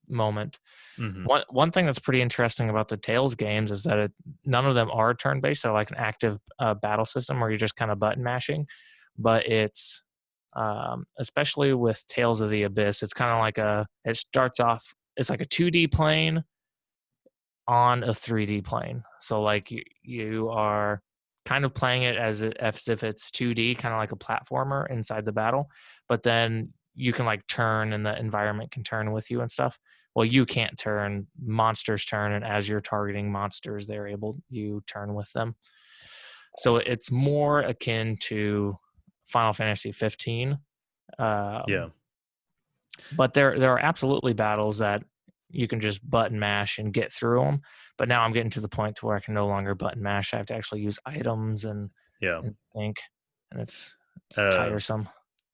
moment. Hmm. One thing that's pretty interesting about the Tales games is that none of them are turn based. They're like an active battle system where you're just kind of button mashing. But it's especially with Tales of the Abyss, it's kind of like it starts off. It's like a 2D plane on a 3D plane. So like you are kind of playing it as if it's 2D, kind of like a platformer inside the battle. But then you can like turn, and the environment can turn with you and stuff. Well, you can't turn, monsters turn, and as you're targeting monsters, you turn with them. So it's more akin to Final Fantasy 15. Yeah. But there are absolutely battles that you can just button mash and get through them. But now I'm getting to the point to where I can no longer button mash. I have to actually use items Yeah. and think, and it's Uh, tiresome.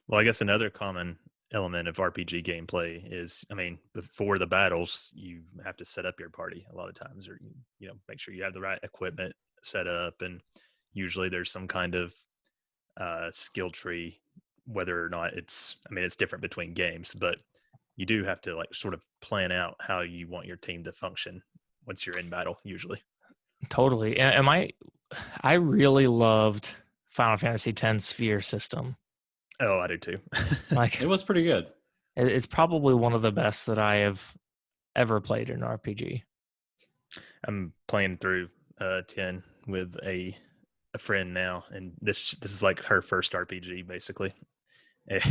well, I guess another common element of RPG gameplay is, I mean, before the battles, you have to set up your party a lot of times, or make sure you have the right equipment set up, and usually there's some kind of skill tree, whether or not it's different between games, but you do have to like sort of plan out how you want your team to function once you're in battle usually. Totally. And I really loved Final Fantasy X sphere system. Oh, I do too. Like It was pretty good. it's probably one of the best that I have ever played in an RPG. I'm playing through 10 with a friend now, and this is like her first RPG basically. And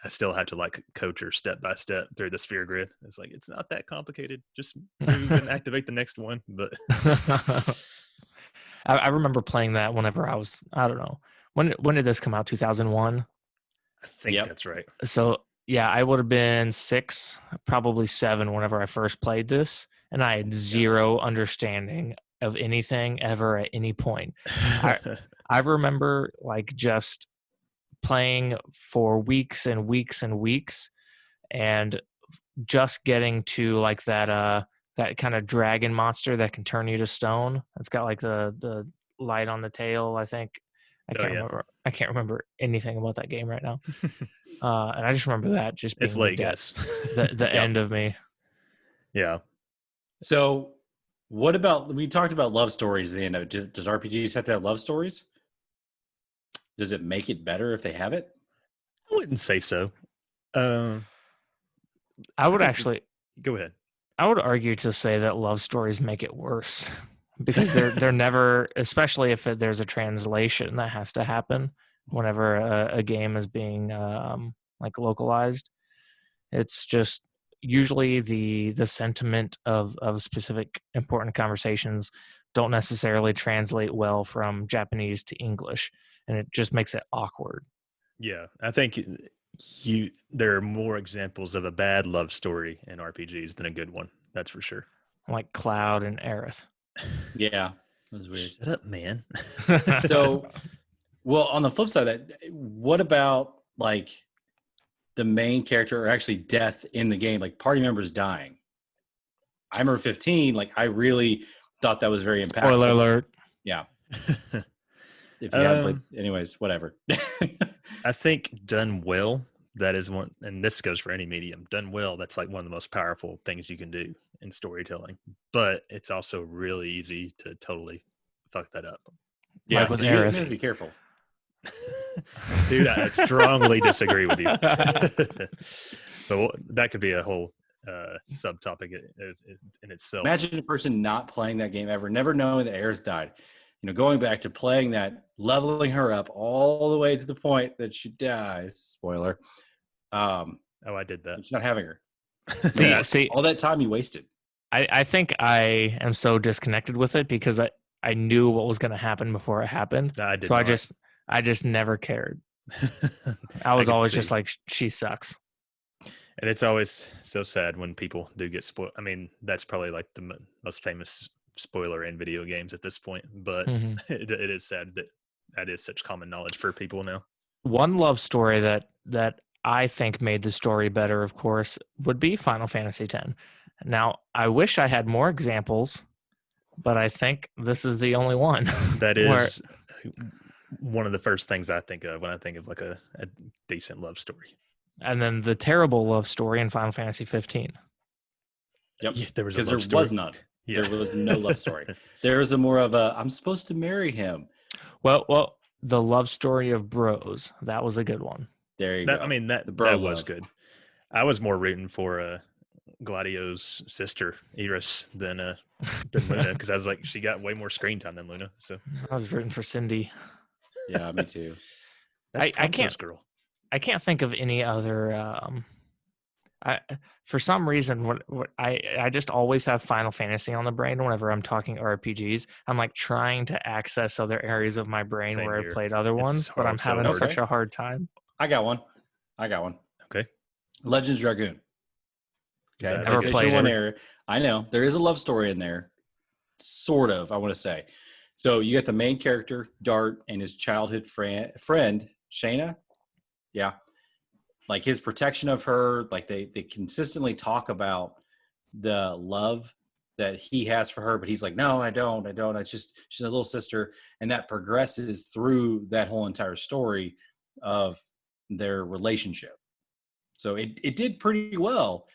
I still have to like coach her step by step through the sphere grid. It's like, it's not that complicated, just move and activate the next one. But I remember playing that whenever I don't know, when did this come out? 2001. I think Yep. that's right. So yeah, I would have been 6, probably 7 whenever I first played this, and I had zero understanding of anything ever at any point. I remember like just playing for weeks and weeks and weeks, and just getting to like that kind of dragon monster that can turn you to stone. It's got like the light on the tail, I think. Oh yeah. I can't remember anything about that game right now. And I just remember that just It's being late, guys. the Yeah. end of me. Yeah. So, what about, we talked about love stories at the end of it. Does RPGs have to have love stories? Does it make it better if they have it? I wouldn't say so. Um, I would think actually Go ahead. I would argue to say that love stories make it worse because they're never, especially if there's a translation that has to happen whenever a game is being like localized. It's just usually the sentiment of specific important conversations don't necessarily translate well from Japanese to English, and it just makes it awkward. Yeah, I think there are more examples of a bad love story in RPGs than a good one. That's for sure. Like Cloud and Aerith. Yeah, that was weird. Shut up, man. So, well, on the flip side of that, what about like the main character, or actually death in the game, like party members dying? I remember 15, like I really thought that was very impactful. Spoiler alert. Yeah. If you haven't played, anyways, whatever. I think done well, that is one, and this goes for any medium. Done well, that's like one of the most powerful things you can do in storytelling. But it's also really easy to totally fuck that up. Yeah, Like with so you Aerith. have to be careful. Dude, I strongly disagree with you. But that could be a whole subtopic in itself. Imagine a person not playing that game ever, never knowing that Aerith died. going back to playing that, leveling her up all the way to the point that she dies. Spoiler. Oh, I did that. She's not having her. See, all that time you wasted. I think I am so disconnected with it because I knew what was going to happen before it happened. I did so not. I just never cared. I was always just like, she sucks. And it's always so sad when people do get spoiled. I mean, that's probably like the most famous spoiler in video games at this point, but it is sad that is such common knowledge for people now. One love story that I think made the story better, of course, would be Final Fantasy X. Now, I wish I had more examples, but I think this is the only one. That is one of the first things I think of when I think of like a decent love story. And then the terrible love story in Final Fantasy 15. Yep. Yeah, there was none. Yeah. There was no love story. There was a more of a, I'm supposed to marry him. Well, the love story of bros. That was a good one. There you go. I mean, that was good. I was more rooting for Gladio's sister, Iris, than Luna, because I was like, she got way more screen time than Luna. So I was rooting for Cindy. Yeah, me too. That's I can't. Girl. I can't think of any other. For some reason, what I just always have Final Fantasy on the brain whenever I'm talking RPGs. I'm like trying to access other areas of my brain Same where here. I played other ones, but I'm having such a hard time. I got one. Okay. Legends Dragoon. Okay. Never played it. I know there is a love story in there, sort of. I want to say. So you got the main character Dart and his childhood friend Shayna. Yeah. Like his protection of her, like they consistently talk about the love that he has for her, but he's like, no, I don't. It's just, she's a little sister. And that progresses through that whole entire story of their relationship. So it did pretty well.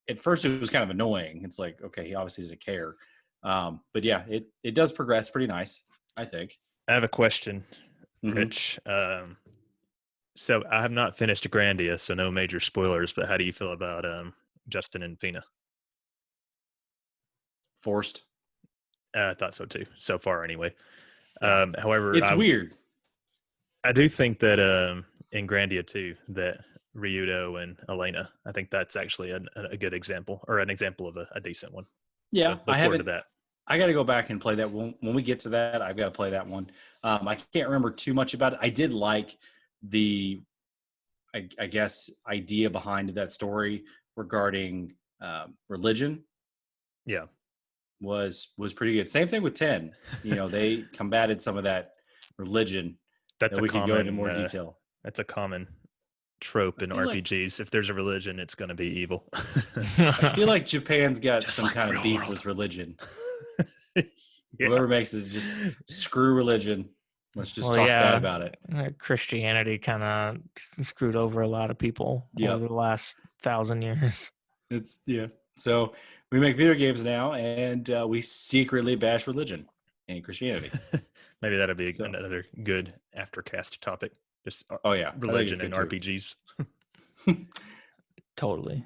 At first it was kind of annoying. It's like, okay, he obviously doesn't care. But yeah, it does progress pretty nice, I think. I have a question, Rich. So I have not finished Grandia, so no major spoilers, but how do you feel about Justin and Fina? Forced. I thought so too, so far anyway. However, it's weird. I do think that in Grandia too, that Ryudo and Elena, I think that's actually a good example, or an example of a decent one. Yeah, so I haven't. That. I got to go back and play that. When we get to that, I've got to play that one. I can't remember too much about it. I did like the, I guess, idea behind that story regarding religion. Yeah, was pretty good. Same thing with 10. They combated some of that religion. That's we could go into more detail. That's a common trope in RPGs. If there's a religion, it's going to be evil. I feel like Japan's got just some like kind of beef world. with religion. Yeah. Whoever makes it, just screw religion. Let's just talk bad about it. Christianity kind of screwed over a lot of people over the last 1,000 years. So we make video games now, and we secretly bash religion and Christianity. Maybe that'll be another good aftercast topic. Just religion and RPGs. Totally.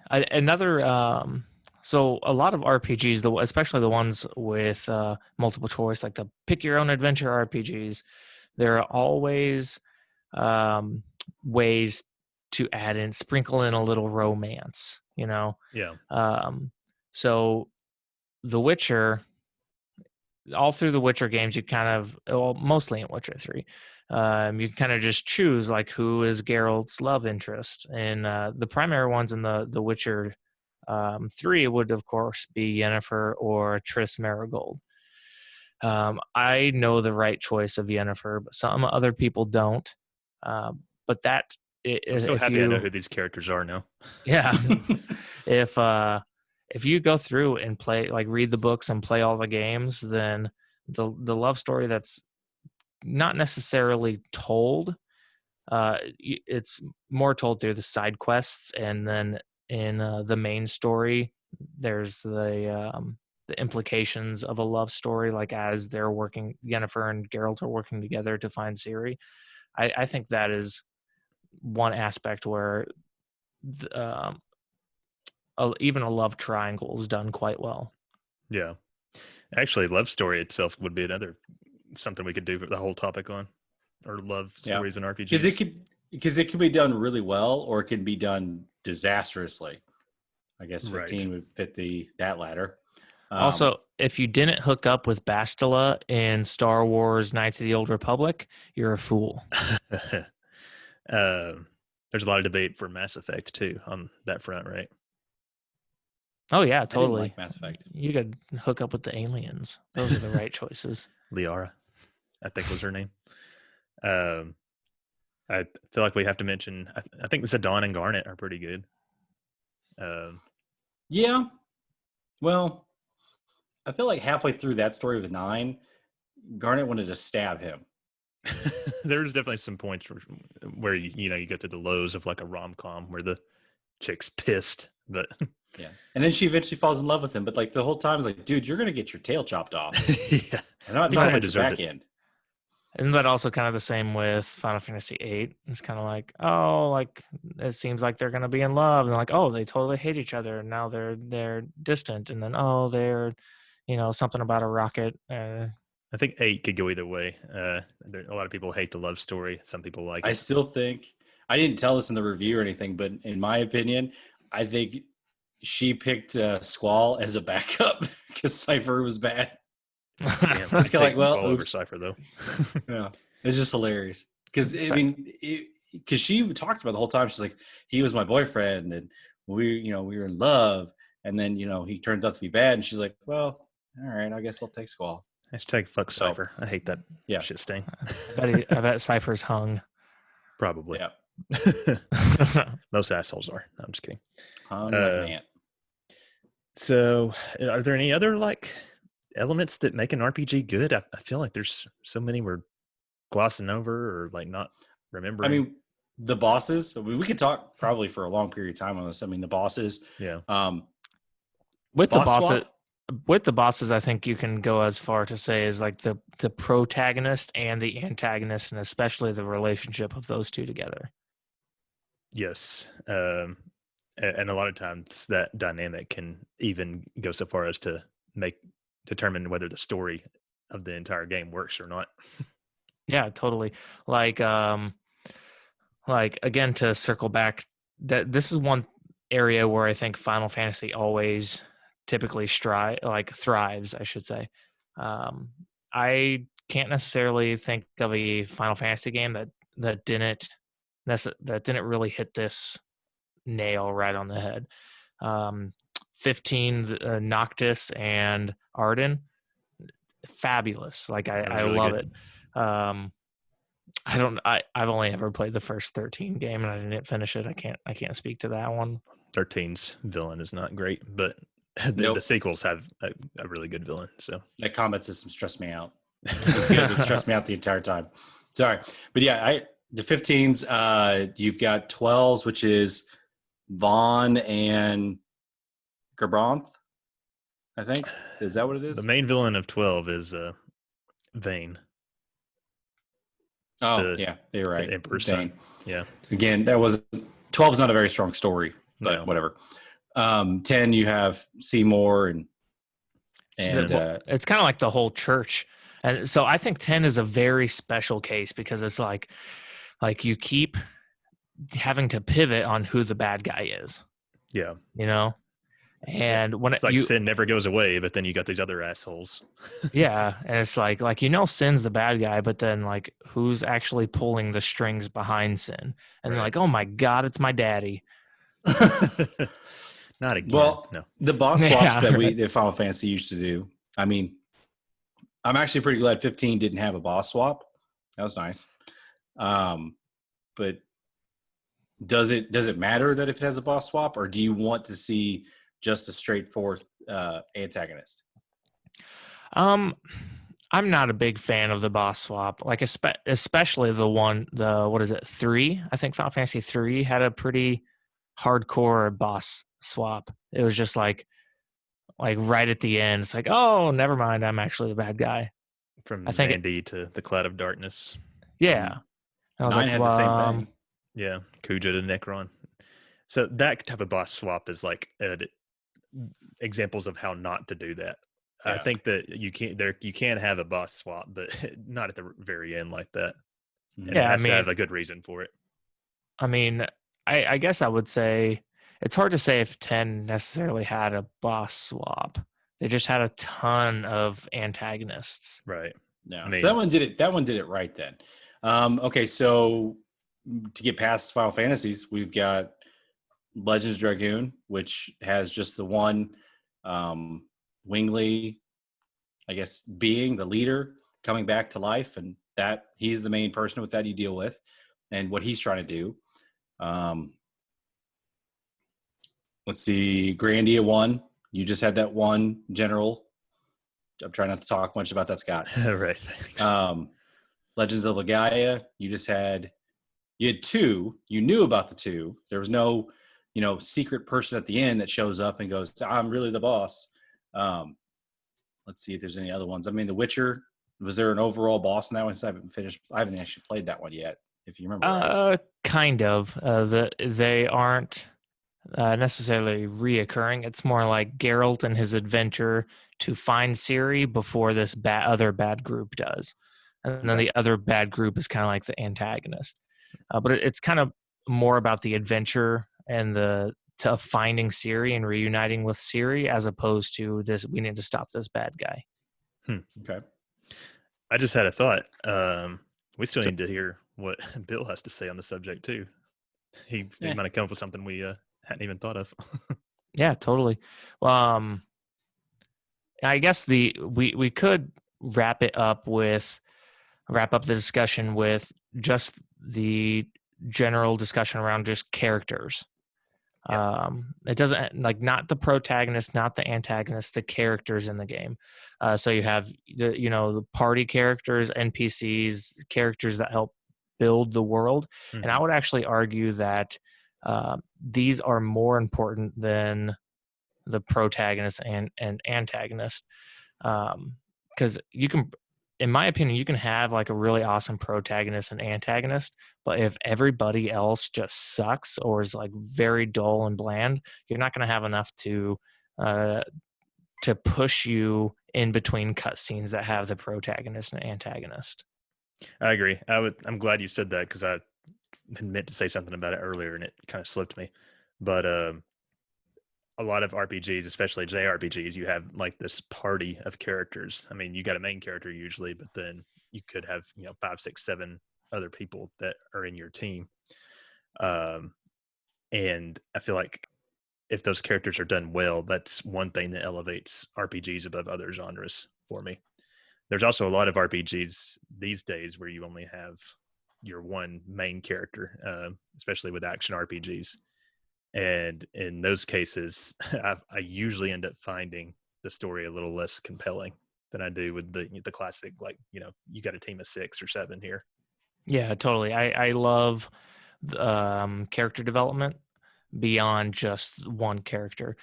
So a lot of RPGs, especially the ones with multiple choice, like the pick your own adventure RPGs, there are always ways to sprinkle in a little romance, Yeah. So The Witcher, all through the Witcher games, you mostly in Witcher 3, you kind of just choose like who is Geralt's love interest. And the primary ones in the Witcher 3 would, of course, be Yennefer or Triss Merigold. I know the right choice of Yennefer, but some other people don't. But that I'm so happy I know who these characters are now. Yeah. If you go through and play, like read the books and play all the games, then the love story that's not necessarily told, it's more told through the side quests, and then in the main story, there's the implications of a love story, like as they're working, Yennefer and Geralt are working together to find Ciri. I think that is one aspect where even a love triangle is done quite well. Yeah. Actually, love story itself would be another something we could do the whole topic on, or love stories in because RPGs. it can be done really well, or it can be done disastrously. I guess Right. 15 would fit that ladder. Also, if you didn't hook up with Bastila in Star Wars Knights of the Old Republic, you're a fool. There's a lot of debate for Mass Effect too on that front, right? Oh yeah, I didn't totally. like Mass Effect. You could hook up with the aliens. Those are the right choices. Liara, I think was her name. I feel like we have to mention. I think Zidane and Garnet are pretty good. Yeah. Well, I feel like halfway through that story with 9, Garnet wanted to stab him. There's definitely some points where you go through the lows of like a rom-com where the chick's pissed, but yeah, and then she eventually falls in love with him. But like the whole time is like, dude, you're gonna get your tail chopped off. Yeah, I'm not talking about your back end. Isn't that also kind of the same with Final Fantasy VIII? It's kind of like, oh, like it seems like they're gonna be in love, and like, oh, they totally hate each other, and now they're distant, and then oh, they're, something about a rocket. I think 8 could go either way. A lot of people hate the love story. Some people like it. I still think, I didn't tell this in the review or anything, but in my opinion, I think she picked Squall as a backup because Cypher was bad. Damn, it's kind of like, well, over Cypher though. Yeah, it's just hilarious because I mean, because she talked about the whole time. She's like, he was my boyfriend, and we were in love, and then he turns out to be bad, and she's like, well, all right, I guess I'll take Squall. Hashtag fuck Cypher. I hate that shit stain. I bet Cypher's hung. Probably. Yeah. Most assholes are. No, I'm just kidding. Hung like an ant. So, are there any other elements that make an RPG good? I feel like there's so many we're glossing over or not remembering. I mean, the bosses. We could talk probably for a long period of time on this. I mean, the bosses. Yeah. With the bosses, I think you can go as far to say is like the protagonist and the antagonist, and especially the relationship of those two together. Yes. And a lot of times that dynamic can even go so far as to determine whether the story of the entire game works or not. Yeah, totally. Like again, to circle back, that this is one area where I think Final Fantasy always typically thrives, I should say. I can't necessarily think of a Final Fantasy game that didn't really hit this nail right on the head. 15, Noctis and Arden, fabulous. Like I really love good. it. I've only ever played the first 13 game, and I didn't finish it. I can't speak to that one. 13's villain is not great, but the sequels have a really good villain. So that combat system stressed me out. It was good. It stressed me out the entire time. Sorry, but yeah, the 15s. You've got 12s, which is Vaughn and Gerbranth, I think. Is that what it is? The main villain of 12 is Vayne. Oh, yeah, you're right. Emperor's son. Yeah. Again, 12 is not a very strong story, but whatever. 10, you have Seymour and it's kind of like the whole church. And so I think 10 is a very special case because it's like you keep having to pivot on who the bad guy is. Yeah. And when it's Sin never goes away, but then you got these other assholes. Yeah, and it's like Sin's the bad guy, but then who's actually pulling the strings behind Sin? And they're like, oh my God, it's my daddy. Not again. Well, no. The boss swaps that Final Fantasy used to do. I mean, I'm actually pretty glad 15 didn't have a boss swap. That was nice. But does it matter that if it has a boss swap, or do you want to see just a straightforward antagonist? I'm not a big fan of the boss swap. Especially what is it, 3? I think Final Fantasy 3 had a pretty hardcore boss swap. It was just like right at the end. It's like, oh, never mind, I'm actually the bad guy. From Zandy to the Cloud of Darkness. Yeah. I was 9 had the same thing. Yeah, Kuja to Necron. So that type of boss swap is examples of how not to do that. I think that you can have a boss swap, but not at the very end like that. And it Yeah, I has to have mean, a good reason for it. I mean, I guess I would say it's hard to say if 10 necessarily had a boss swap. They just had a ton of antagonists. Right. No. I mean, So that one did it. That one did it right then. Okay, so to get past Final Fantasies, we've got Legends Dragoon, which has just the one Wingley, I guess, being the leader coming back to life, and that he's the main person with that you deal with, and what he's trying to do. Let's see, Grandia 1. You just had that one general. I'm trying not to talk much about that, Scott. right. Legends of Legaia, you had 2. You knew about the 2. There was no, secret person at the end that shows up and goes, I'm really the boss. Let's see if there's any other ones. I mean, The Witcher, was there an overall boss in that one? Since I haven't actually played that one yet, if you remember right. Kind of. They aren't necessarily reoccurring. It's more like Geralt and his adventure to find Ciri before this other bad group does. And then the other bad group is kind of like the antagonist. But it's kind of more about the adventure and to finding Ciri and reuniting with Ciri as opposed to this, we need to stop this bad guy. Okay. I just had a thought. We still need to hear what Bill has to say on the subject too. He might have come up with something we hadn't even thought of. Yeah, totally. Well, I guess we could wrap up the discussion with just the general discussion around just characters. Yeah. It doesn't not the protagonist, not the antagonist, the characters in the game. So you have the party characters, NPCs, characters that help build the world. Mm-hmm. And I would actually argue that these are more important than the protagonist and antagonist. Because you can, in my opinion, you can have like a really awesome protagonist and antagonist, but if everybody else just sucks or is like very dull and bland, you're not going to have enough to push you in between cutscenes that have the protagonist and antagonist. I agree. I'm glad you said that because I meant to say something about it earlier and it kind of slipped me. But a lot of RPGs, especially JRPGs, you have like this party of characters. I mean, you got a main character usually, but then you could have 5, 6, 7 other people that are in your team. And I feel like if those characters are done well, that's one thing that elevates RPGs above other genres for me. There's also a lot of RPGs these days where you only have your one main character, especially with action RPGs. And in those cases, I usually end up finding the story a little less compelling than I do with the classic, you got a team of 6 or 7 here. Yeah, totally. I love character development beyond just one character.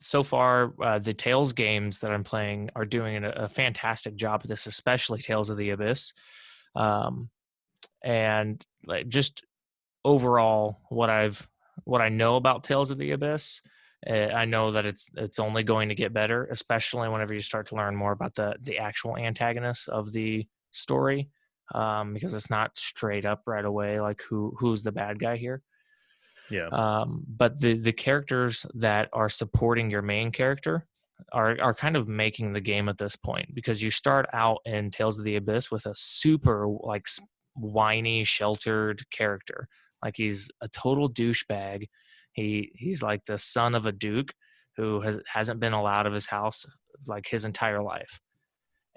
So far, the Tales games that I'm playing are doing a fantastic job of this, especially Tales of the Abyss. And just overall, what I know about Tales of the Abyss, I know that it's only going to get better, especially whenever you start to learn more about the actual antagonists of the story, because it's not straight up right away like who's the bad guy here. Yeah. But the characters that are supporting your main character are kind of making the game at this point, because you start out in Tales of the Abyss with a super whiny, sheltered character. Like he's a total douchebag. He's like the son of a duke who hasn't been allowed of his house like his entire life.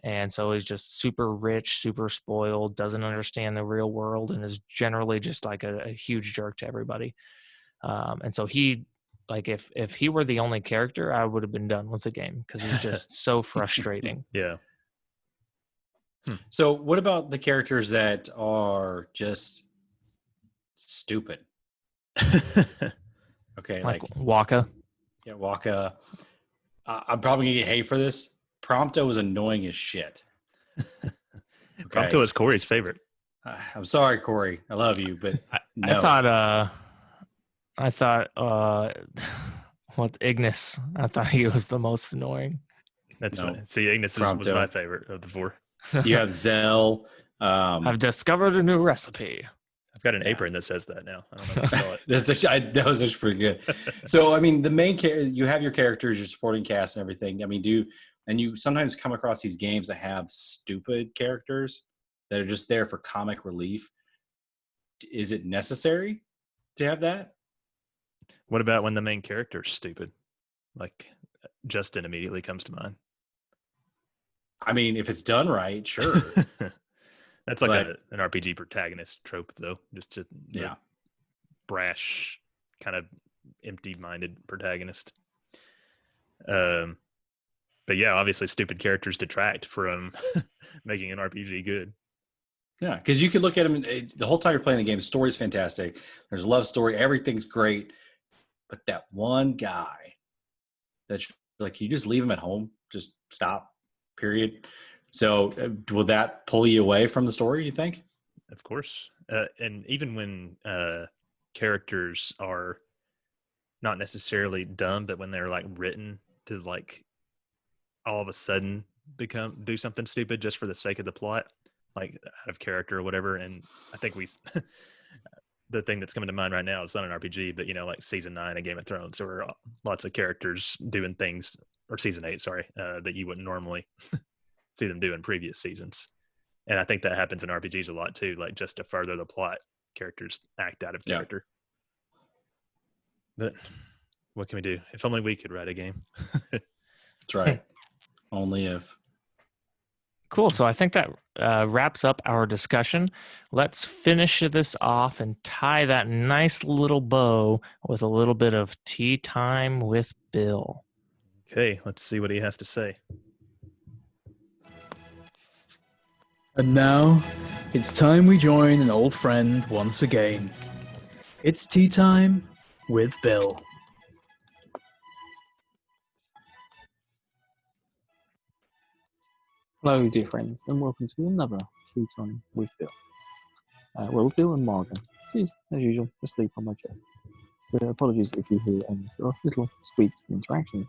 And so he's just super rich, super spoiled, doesn't understand the real world, and is generally just like a huge jerk to everybody. And so if he were the only character, I would have been done with the game because he's just so frustrating. Yeah. So what about the characters that are just stupid? Okay, like Waka. Yeah, Waka. I'm probably gonna get hate for this. Prompto is annoying as shit. Okay. Prompto is Corey's favorite. I'm sorry, Corey. I love you, but no. I thought what Ignis. I thought he was the most annoying. That's No. fine. See, Ignis was my Prompto. favorite of the four. You have Zell. I've discovered a new recipe. I've got an Yeah. apron that says that now. I don't know if you saw it. That was actually pretty good. So, I mean, the main you have your characters, your supporting cast, and everything. I mean, and you sometimes come across these games that have stupid characters that are just there for comic relief. Is it necessary to have that? What about when the main character is stupid? Like Justin immediately comes to mind. I mean, if it's done right, sure. That's like But- an RPG protagonist trope, though. Just Yeah. brash, kind of empty-minded protagonist. But yeah, obviously, stupid characters detract from making an RPG good. Yeah, because you could look at them the whole time you're playing the game. The story's fantastic. There's a love story. Everything's great. But that one guy that's like, you just leave him at home. Just stop, period. So will that pull you away from the story, you think? Of course. And even when characters are not necessarily dumb, but when they're like written to like all of a sudden do something stupid just for the sake of the plot, like out of character or whatever. And I think the thing that's coming to mind right now is not an RPG, but like season 9 of Game of Thrones, or lots of characters doing things, or season 8, sorry, that you wouldn't normally see them do in previous seasons. And I think that happens in RPGs a lot too, like just to further the plot, characters act out of character. But what can we do? If only we could write a game. That's right. Only if. Cool. So I think that wraps up our discussion. Let's finish this off and tie that nice little bow with a little bit of tea time with Bill. Okay, let's see what he has to say. And now, it's time we join an old friend once again. It's tea time with Bill. Hello, dear friends, and welcome to another Tea Time with Bill. Well, Bill and Margaret, she's, as usual, asleep on my chest. So apologies if you hear any sort of little squeaks and interactions.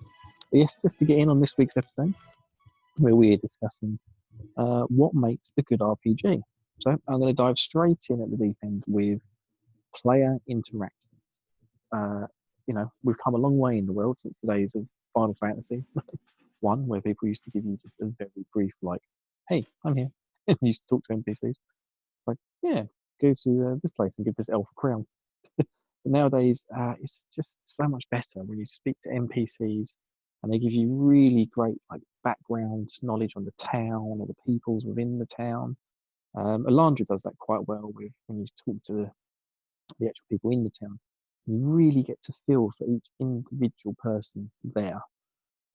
But yes, just to get in on this week's episode, where we're discussing what makes a good RPG. So I'm going to dive straight in at the deep end with player interactions. We've come a long way in the world since the days of Final Fantasy 1, where people used to give you just a very brief, like, hey, I'm here. And you used to talk to NPCs. Like, yeah, go to this place and give this elf a crown. But nowadays, it's just so much better when you speak to NPCs and they give you really great like background knowledge on the town or the peoples within the town. Alandra does that quite well with when you talk to the actual people in the town. You really get to feel for each individual person there.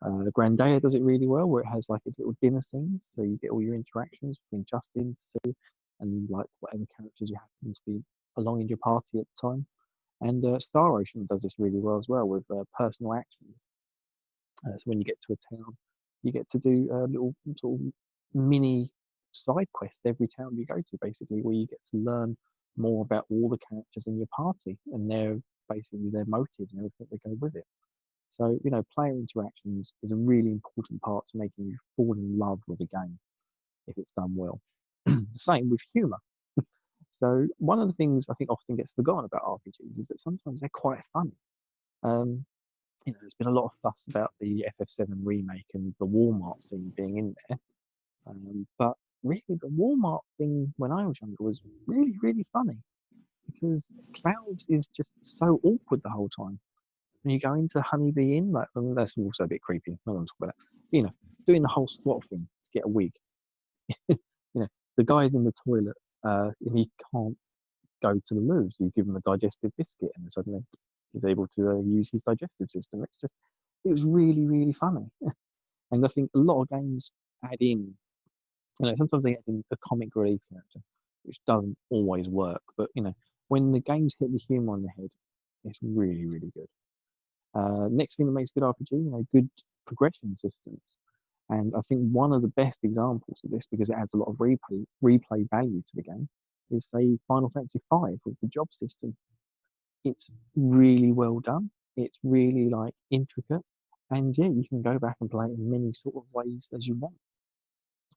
Grandea does it really well, where it has like its little dinner scenes, so you get all your interactions between Justin, Sue, and like whatever characters you happen to be along in your party at the time. And Star Ocean does this really well as well with personal actions. So when you get to a town, you get to do a little sort of mini side quest every town you go to, basically, where you get to learn more about all the characters in your party and their motives and everything that go with it. So, player interactions is a really important part to making you fall in love with a game if it's done well. The same with humour. So, one of the things I think often gets forgotten about RPGs is that sometimes they're quite funny. There's been a lot of fuss about the FF7 remake and the Walmart thing being in there. But really, the Walmart thing when I was younger was really, really funny because Clouds is just so awkward the whole time. When you go into Honeybee Inn, that's also a bit creepy. I'm not going to talk about that. Doing the whole squat thing to get a wig. The guy's in the toilet and he can't go to the loo, so you give him a digestive biscuit, and then suddenly he's able to use his digestive system. It was really, really funny. And I think a lot of games add in, sometimes they add in a comic relief character, which doesn't always work. But when the games hit the humor on the head, it's really, really good. Next thing that makes good RPG, good progression systems. And I think one of the best examples of this, because it adds a lot of replay value to the game, is say Final Fantasy V with the job system. It's really well done. It's really like intricate, And yeah, you can go back and play it in many sort of ways as you want,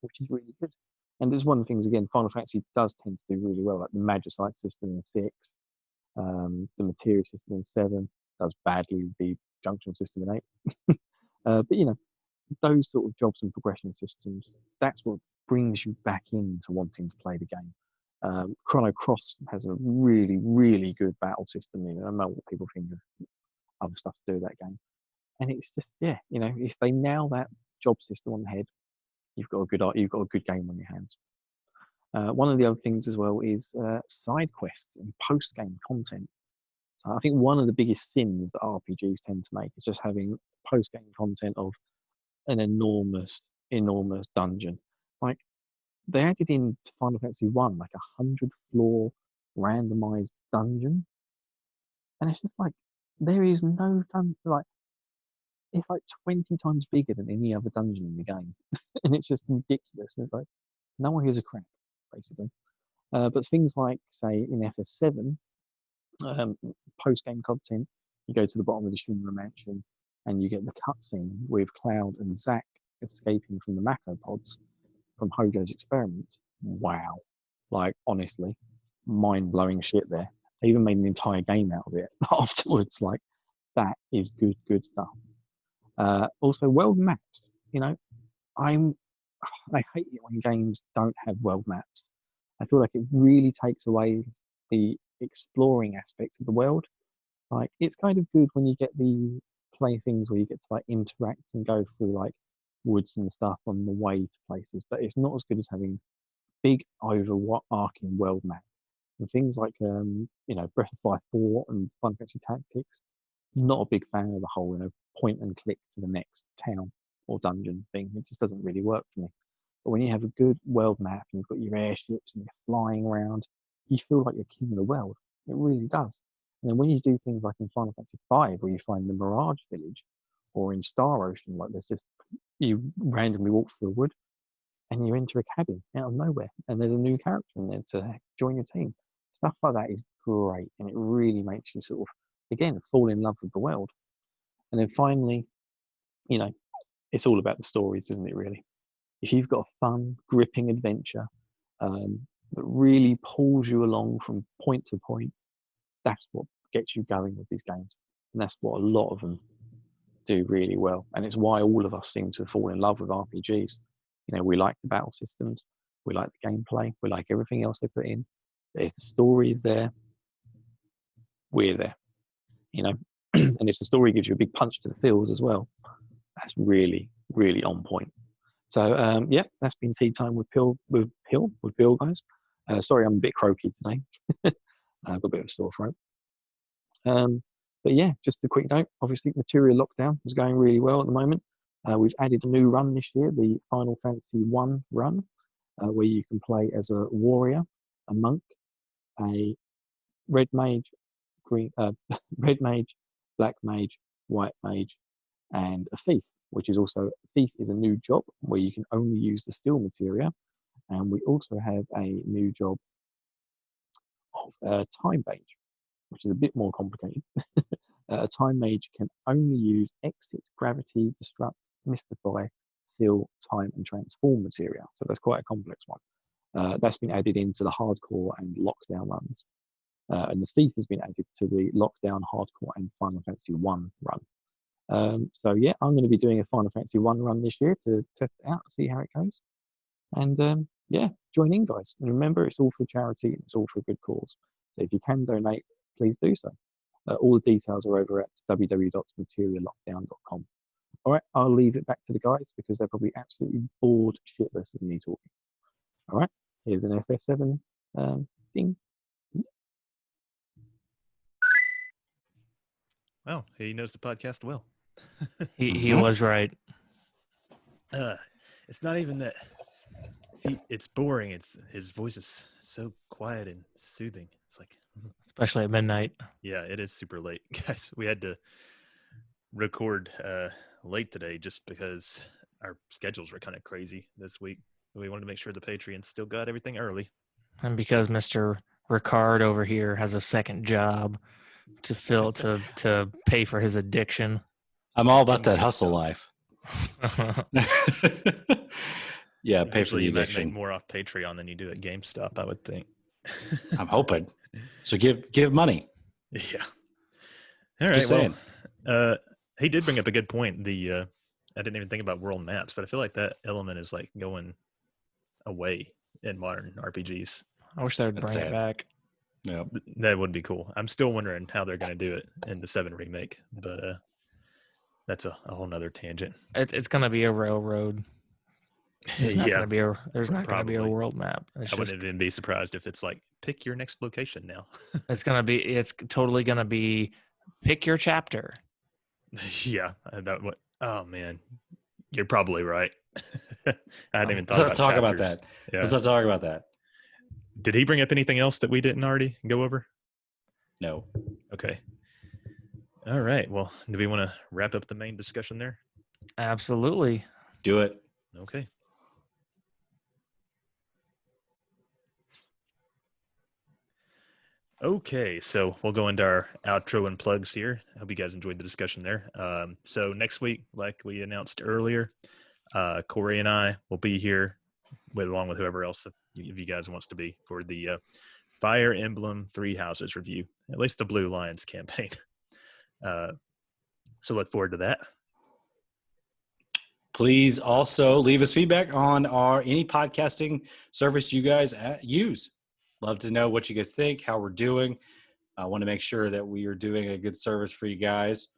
which is really good. And there's one of the things, again, Final Fantasy does tend to do really well, like the Magicite system in 6, the Materia system in 7, does badly with the Junction system in 8. But, those sort of jobs and progression systems, that's what brings you back into wanting to play the game. Chrono Cross has a really, really good battle system. No matter what people think of other stuff to do with that game. And it's just, yeah, if they nail that job system on the head, you've got a good game on your hands. One of the other things as well is side quests and post game content. So I think one of the biggest sins that RPGs tend to make is just having post game content of an enormous, enormous dungeon. Like they added in Final Fantasy One like 100-floor randomized dungeon, and it's just like there is no like it's like 20 times bigger than any other dungeon in the game, and it's just ridiculous. It's like no one gives a crap, basically. But things like, say, in FF7, post-game content, you go to the bottom of the Shinra mansion, and you get the cutscene with Cloud and Zack escaping from the Mako pods from Hojo's experiment. Wow. Like, honestly, mind-blowing shit there. They even made an entire game out of it afterwards. Like, that is good, good stuff. Also, world maps. I hate it when games don't have world maps. I feel like it really takes away the exploring aspect of the world. Like, it's kind of good when you get the play things where you get to like interact and go through like woods and stuff on the way to places, but it's not as good as having big overarching world map. And things like Breath of Fire 4 and Final Fantasy Tactics, not a big fan of the whole point and click to the next town or dungeon thing. It just doesn't really work for me. But when you have a good world map and you've got your airships and you're flying around, you feel like you're king of the world. It really does. And then when you do things like in Final Fantasy V, where you find the Mirage Village, or in Star Ocean, like you randomly walk through a wood and you enter a cabin out of nowhere, and there's a new character in there to join your team. Stuff like that is great, and it really makes you sort of, again, fall in love with the world. And then finally, it's all about the stories, isn't it, really? If you've got a fun, gripping adventure that really pulls you along from point to point, that's what gets you going with these games. And that's what a lot of them do really well. And it's why all of us seem to fall in love with RPGs. We like the battle systems, we like the gameplay, we like everything else they put in. But if the story is there, we're there. And if the story gives you a big punch to the feels as well, that's really, really on point. So yeah, that's been tea time with Bill, guys. Sorry, I'm a bit croaky today. I've got a bit of a sore throat. But yeah, just a quick note. Obviously, Materia Lockdown is going really well at the moment. We've added a new run this year, the Final Fantasy 1 run, where you can play as a warrior, a monk, a red mage, red mage, black mage, white mage, and a thief, which is also, thief is a new job where you can only use the steel materia. And we also have a new job of time mage, which is a bit more complicated. A time mage can only use exit, gravity, destruct, mystify, seal, time, and transform materia. So that's quite a complex one. That's been added into the hardcore and lockdown runs. And the thief has been added to the lockdown, hardcore, and Final Fantasy 1 run. So yeah, I'm going to be doing a Final Fantasy 1 run this year to test it out, see how it goes. And yeah, join in, guys. And remember, it's all for charity and it's all for a good cause. So if you can donate, please do so. All the details are over at www.materialockdown.com. All right, I'll leave it back to the guys because they're probably absolutely bored shitless of me talking. All right, here's an FF7 thing. Oh, he knows the podcast well. He was right. It's not even that it's boring. It's his voice is so quiet and soothing. It's like, Especially at midnight. yeah, it is super late, guys. We had to record late today just because our schedules were kind of crazy this week. We wanted to make sure the Patreon still got everything early. And because Mr. Ricard over here has a second job to fill to pay for his addiction. I'm all about that hustle life. Yeah, pay for Eventually the you might addiction. make more off Patreon than you do at GameStop, I would think. I'm hoping. So give money. Yeah. All right. Just saying. He did bring up a good point. I didn't even think about world maps, but I feel like that element is like going away in modern RPGs. I wish they would That's bring sad. it back. Yep. That would be cool. I'm still wondering how they're going to do it in the 7 remake, but that's a whole nother tangent. It's going to be a railroad. There's not Yeah, going to be a. There's not going to be a probably. world map. It's I just. wouldn't even be surprised if it's like pick your next location now. It's gonna be. It's totally gonna be. Pick your chapter. Yeah, that what. Oh man, you're probably right. I hadn't even thought Let's about not talk about chapters. that. Yeah. Let's not talk about that. Did he bring up anything else that we didn't already go over? No. Okay. All right. Well, do we want to wrap up the main discussion there? Absolutely. Do it. Okay. Okay, so we'll go into our outro and plugs here. I hope you guys enjoyed the discussion there. So next week, like we announced earlier, Corey and I will be here along with whoever else of you guys wants to be for the Fire Emblem 3 Houses review, at least the Blue Lions campaign. So look forward to that. Please also leave us feedback on any podcasting service you guys use. Love to know what you guys think, how we're doing. I want to make sure that we are doing a good service for you guys.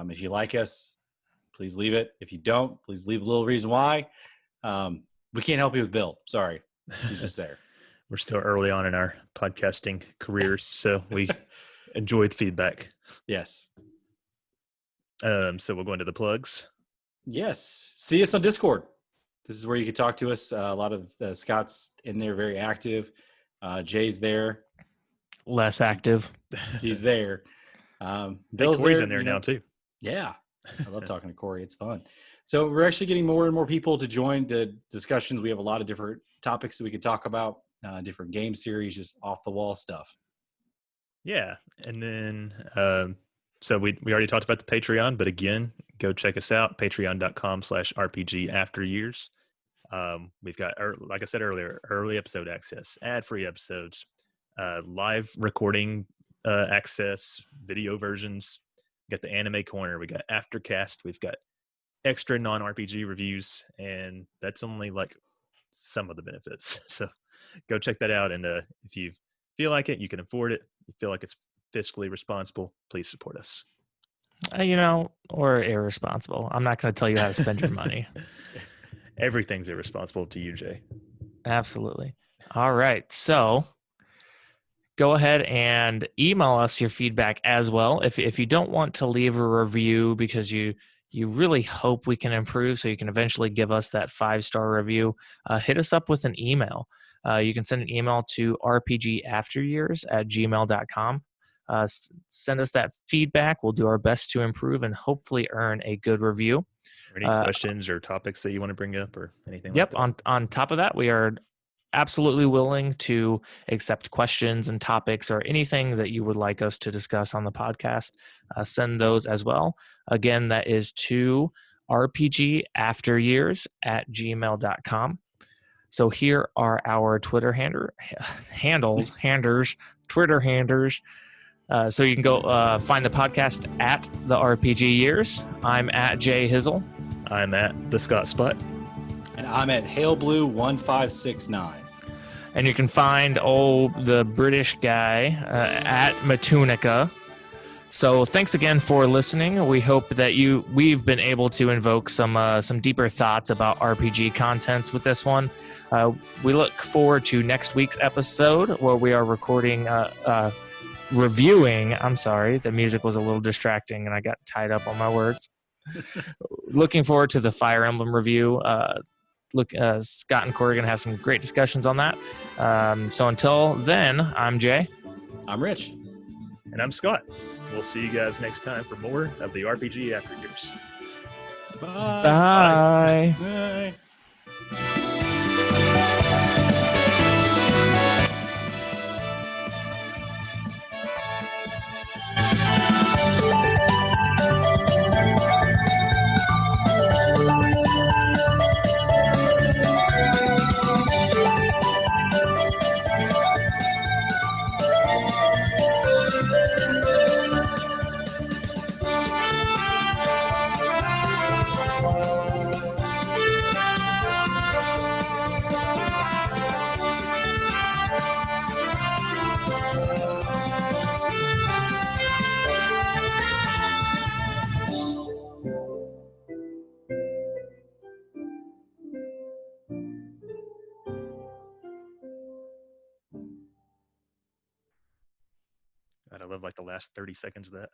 If you like us, please leave it. If you don't, please leave a little reason why. We can't help you with Bill. Sorry. He's just there. We're still early on in our podcasting careers, so we enjoyed feedback. Yes. So we'll go into the plugs. Yes. See us on Discord. This is where you can talk to us. A lot of Scott's in there, very active. Jay's there. Less active. He's there. Bill's Corey's in there now too. Yeah. I love talking to Corey. It's fun. So we're actually getting more and more people to join the discussions. We have a lot of different topics that we could talk about, different game series, just off the wall stuff. Yeah. And then, so we already talked about the Patreon, but again, go check us out, patreon.com/RPG After Years. We've got, like I said earlier, early episode access, ad-free episodes, live recording access, video versions. We got the anime corner. We got Aftercast. We've got extra non-RPG reviews, and that's only like some of the benefits. So go check that out. And if you feel like it, you can afford it, you feel like it's fiscally responsible, please support us. Or irresponsible. I'm not going to tell you how to spend your money. Everything's irresponsible to you, Jay. Absolutely. All right. So go ahead and email us your feedback as well. If you don't want to leave a review because you really hope we can improve so you can eventually give us that 5-star review, hit us up with an email. You can send an email to rpgafteryears@gmail.com. Send us that feedback. We'll do our best to improve and hopefully earn a good review. Any questions or topics that you want to bring up or anything like that? On top of that, we are absolutely willing to accept questions and topics or anything that you would like us to discuss on the podcast. Send those as well. Again, that is to rpgafteryears@gmail.com. So here are our Twitter handles. So you can go find the podcast at the RPG Years. I'm at Jay Hizzle. I'm at the Scott Spot. And I'm at HaleBlue1569. And you can find the British guy at Matunica. So thanks again for listening. We hope that we've been able to invoke some deeper thoughts about RPG contents with this one. We look forward to next week's episode where we are reviewing. I'm sorry, the music was a little distracting and I got tied up on my words. Looking forward to the Fire Emblem review. Scott and Corey are going to have some great discussions on that. So until then, I'm Jay. I'm Rich. And I'm Scott. We'll see you guys next time for more of the RPG After Years. Bye. Bye. Bye. love like the last 30 seconds of that.